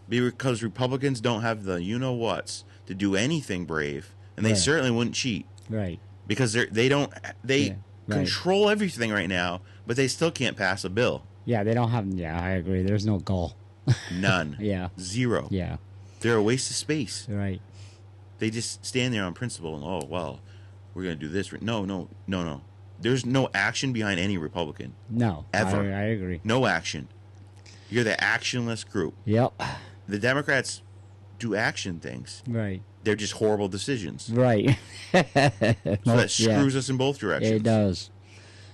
Because Republicans don't have the you-know-whats to do anything brave. And they Right. certainly wouldn't cheat. Right. Because they Yeah, right. control everything right now, but they still can't pass a bill. Yeah, they don't have. Yeah, I agree. There's no goal. None. Yeah. Zero. Yeah. They're a waste of space. Right. They just stand there on principle and, oh, well, we're going to do this. No. There's no action behind any Republican. No. Ever. I agree. No action. You're the actionless group. Yep. The Democrats do action things. Right. They're just horrible decisions. Right. So that screws us in both directions. It does.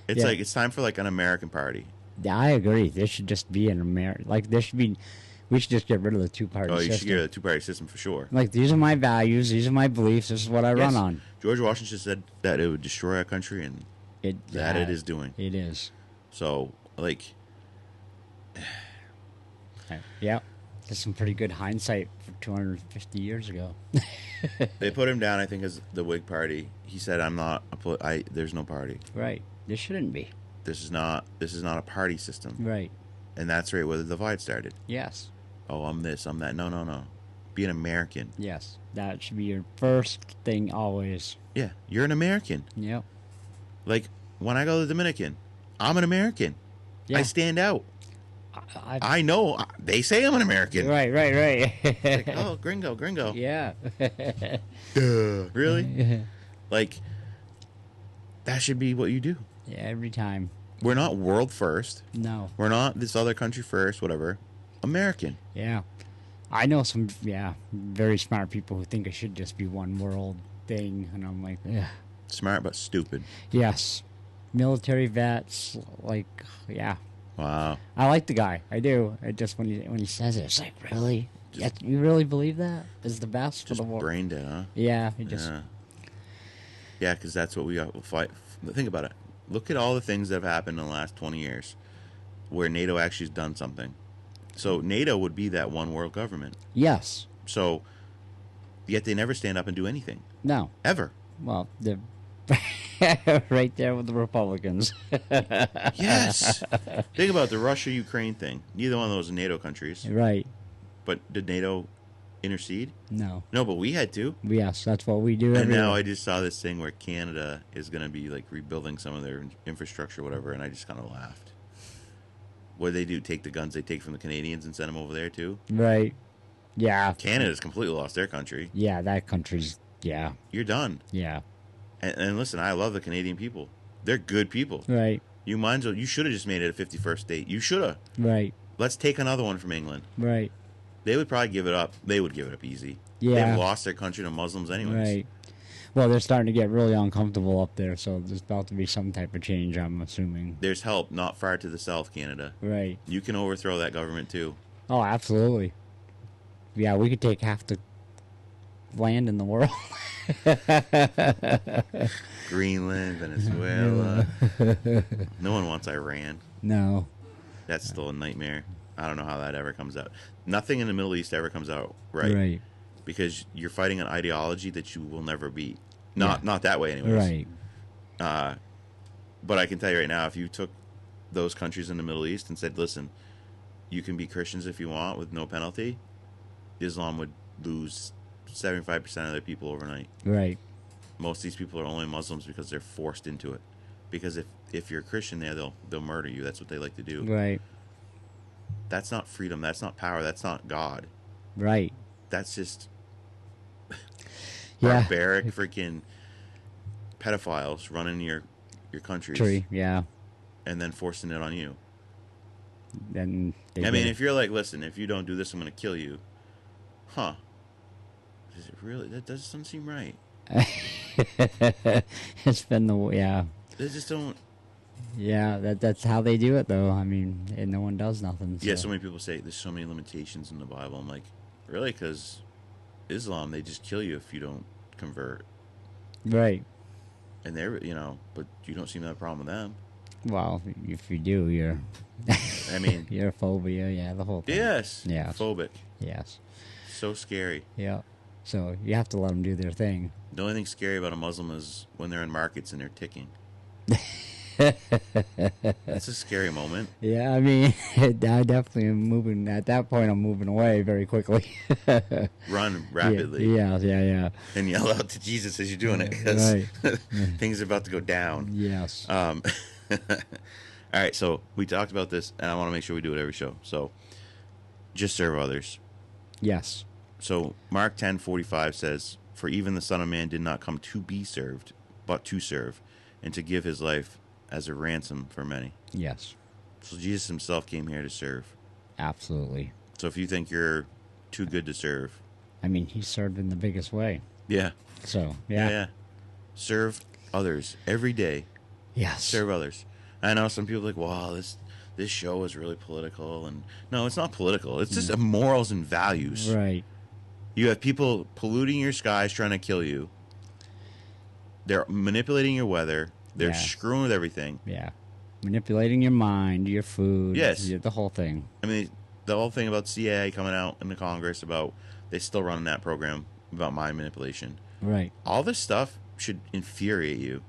It's Yeah. like it's time for like an American party. Yeah, I agree. There should just be an American. Like, there should be. We should just get rid of the two-party Oh, you system. should get a two-party system for sure. Like, these are my values. These are my beliefs. This is what I Yes. run on. George Washington said that it would destroy our country, and it is doing. It is. So, like, Yeah. That's some pretty good hindsight for 250 years ago. they put him down, I think, as the Whig Party. He said, "I'm not. There's no party. Right. There shouldn't be. This is not a party system." Right. And that's right where the divide started. Yes. Oh, I'm this, I'm that. No. Be an American. Yes. That should be your first thing always. Yeah, you're an American. Yep. Like when I go to the Dominican, I'm an American. Yeah. I stand out. I I know they say I'm an American. right. Like, oh, gringo. Yeah. Duh. Really? Like that should be what you do. Yeah, every time. We're not world first. No. We're not this other country first. Whatever. American. Yeah. I know some, very smart people who think it should just be one world thing. And I'm like, yeah. Smart but stupid. Yes. Military vets, like, yeah. Wow. I like the guy. I do. It just when he says it, it's like, really? You really believe that is the best for Just the war? brain dead, huh? Yeah. He just. Yeah, because that's what we got. We'll fight. Think about it. Look at all the things that have happened in the last 20 years where NATO actually has done something. So NATO would be that one world government. Yes. So, yet they never stand up and do anything. No. Ever. Well, they're right there with the Republicans. Yes. Think about the Russia-Ukraine thing. Neither one of those are NATO countries. Right. But did NATO intercede? No. No, but we had to. Yes, that's what we do. And every now year. I just saw this thing where Canada is going to be like rebuilding some of their infrastructure, whatever, and I just kind of laughed. What do they do? Take the guns they take from the Canadians and send them over there too? Right. Yeah. Canada's completely lost their country. Yeah, that country's. Yeah. You're done. Yeah. And listen, I love the Canadian people. They're good people. Right. You might as well. You should have just made it a 51st state. You should have. Right. Let's take another one from England. Right. They would probably give it up. They would give it up easy. Yeah. They've lost their country to Muslims anyways. Right. Well, they're starting to get really uncomfortable up there, so there's about to be some type of change, I'm assuming. There's help not far to the south, Canada. Right. You can overthrow that government too. Oh, absolutely. Yeah, we could take half the land in the world. Greenland, Venezuela. No one wants Iran. No. That's still a nightmare. I don't know how that ever comes out. Nothing in the Middle East ever comes out right. Because you're fighting an ideology that you will never beat. Not that way anyways. Right. But I can tell you right now, if you took those countries in the Middle East and said, listen, you can be Christians if you want with no penalty, Islam would lose 75% of their people overnight. Right. Most of these people are only Muslims because they're forced into it. Because if you're a Christian there, they'll murder you. That's what they like to do. Right. That's not freedom. That's not power. That's not God. Right. That's just Yeah. barbaric freaking pedophiles running your countries Tree. Yeah. and then forcing it on you. Then they I mean, get- if you're like, listen, if you don't do this, I'm going to kill you. Huh. Is it really? That doesn't seem right. it's been They just don't. that's how they do it though. I mean, and no one does nothing. Yeah, so many people say there's so many limitations in the Bible. I'm like, really? Because Islam, they just kill you if you don't convert. Right. And they're, but you don't seem to have a problem with them. Well, if you do, you're I mean, you're a phobia. Yeah, the whole thing. yes. Yes. Phobic. Yes. So scary. Yeah. So you have to let them do their thing. The only thing scary about a Muslim is when they're in markets and they're ticking. That's a scary moment. Yeah, I mean, I definitely am moving. At that point, I'm moving away very quickly. Run rapidly Yeah. and yell out to Jesus as you're doing it, because Right. things are about to go down. Yes. All right, so we talked about this, and I want to make sure we do it every show. So, just serve others. Yes. So Mark 10:45 says, "For even the Son of Man did not come to be served, but to serve, and to give his life as a ransom for many." Yes. So Jesus himself came here to serve. Absolutely. So if you think you're too good to serve, I mean, he served in the biggest way. yeah, So, yeah. serve others every day. Yes. Serve others. I know some people are like, "Wow, this show is really political," and no, it's not political. It's just morals and values. Right. You have people polluting your skies, trying to kill you. They're manipulating your weather. They're Yeah. screwing with everything. Yeah. Manipulating your mind, your food. Yes. The whole thing. I mean, the whole thing about CIA coming out in the Congress about they still running that program about mind manipulation. Right. All this stuff should infuriate you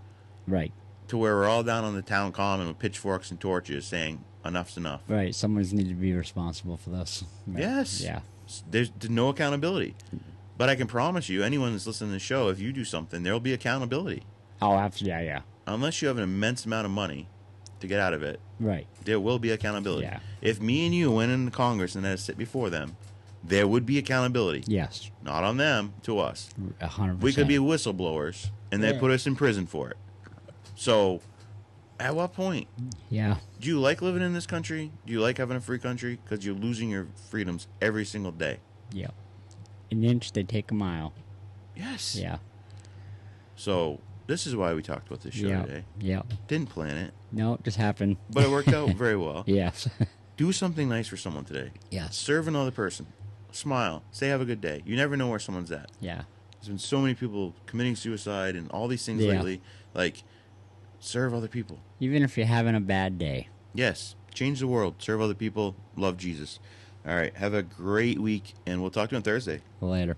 Right. to where we're all down on the town common with pitchforks and torches saying enough's enough. Right. Someone's need to be responsible for this. Right. Yes. Yeah. There's no accountability. But I can promise you, anyone that's listening to the show, if you do something, there'll be accountability. Oh, absolutely. Yeah. Unless you have an immense amount of money to get out of it, Right. there will be accountability. Yeah. If me and you went into Congress and had to sit before them, there would be accountability. Yes. Not on them, to us. 100%. We could be whistleblowers, and they'd Yeah. put us in prison for it. So, at what point? Yeah. Do you like living in this country? Do you like having a free country? Because you're losing your freedoms every single day. Yeah. An inch, they take a mile. Yes. Yeah. So, this is why we talked about this show Yeah. today. Yeah. Didn't plan it, No, it just happened. but it worked out very well. Yes. Do something nice for someone today. Yes. Serve another person. Smile. Say have a good day. You never know where someone's at. Yeah. There's been so many people committing suicide and all these things Yeah. lately. Like, serve other people. Even if you're having a bad day. Yes. Change the world. Serve other people. Love Jesus. All right. Have a great week, and we'll talk to you on Thursday. Later.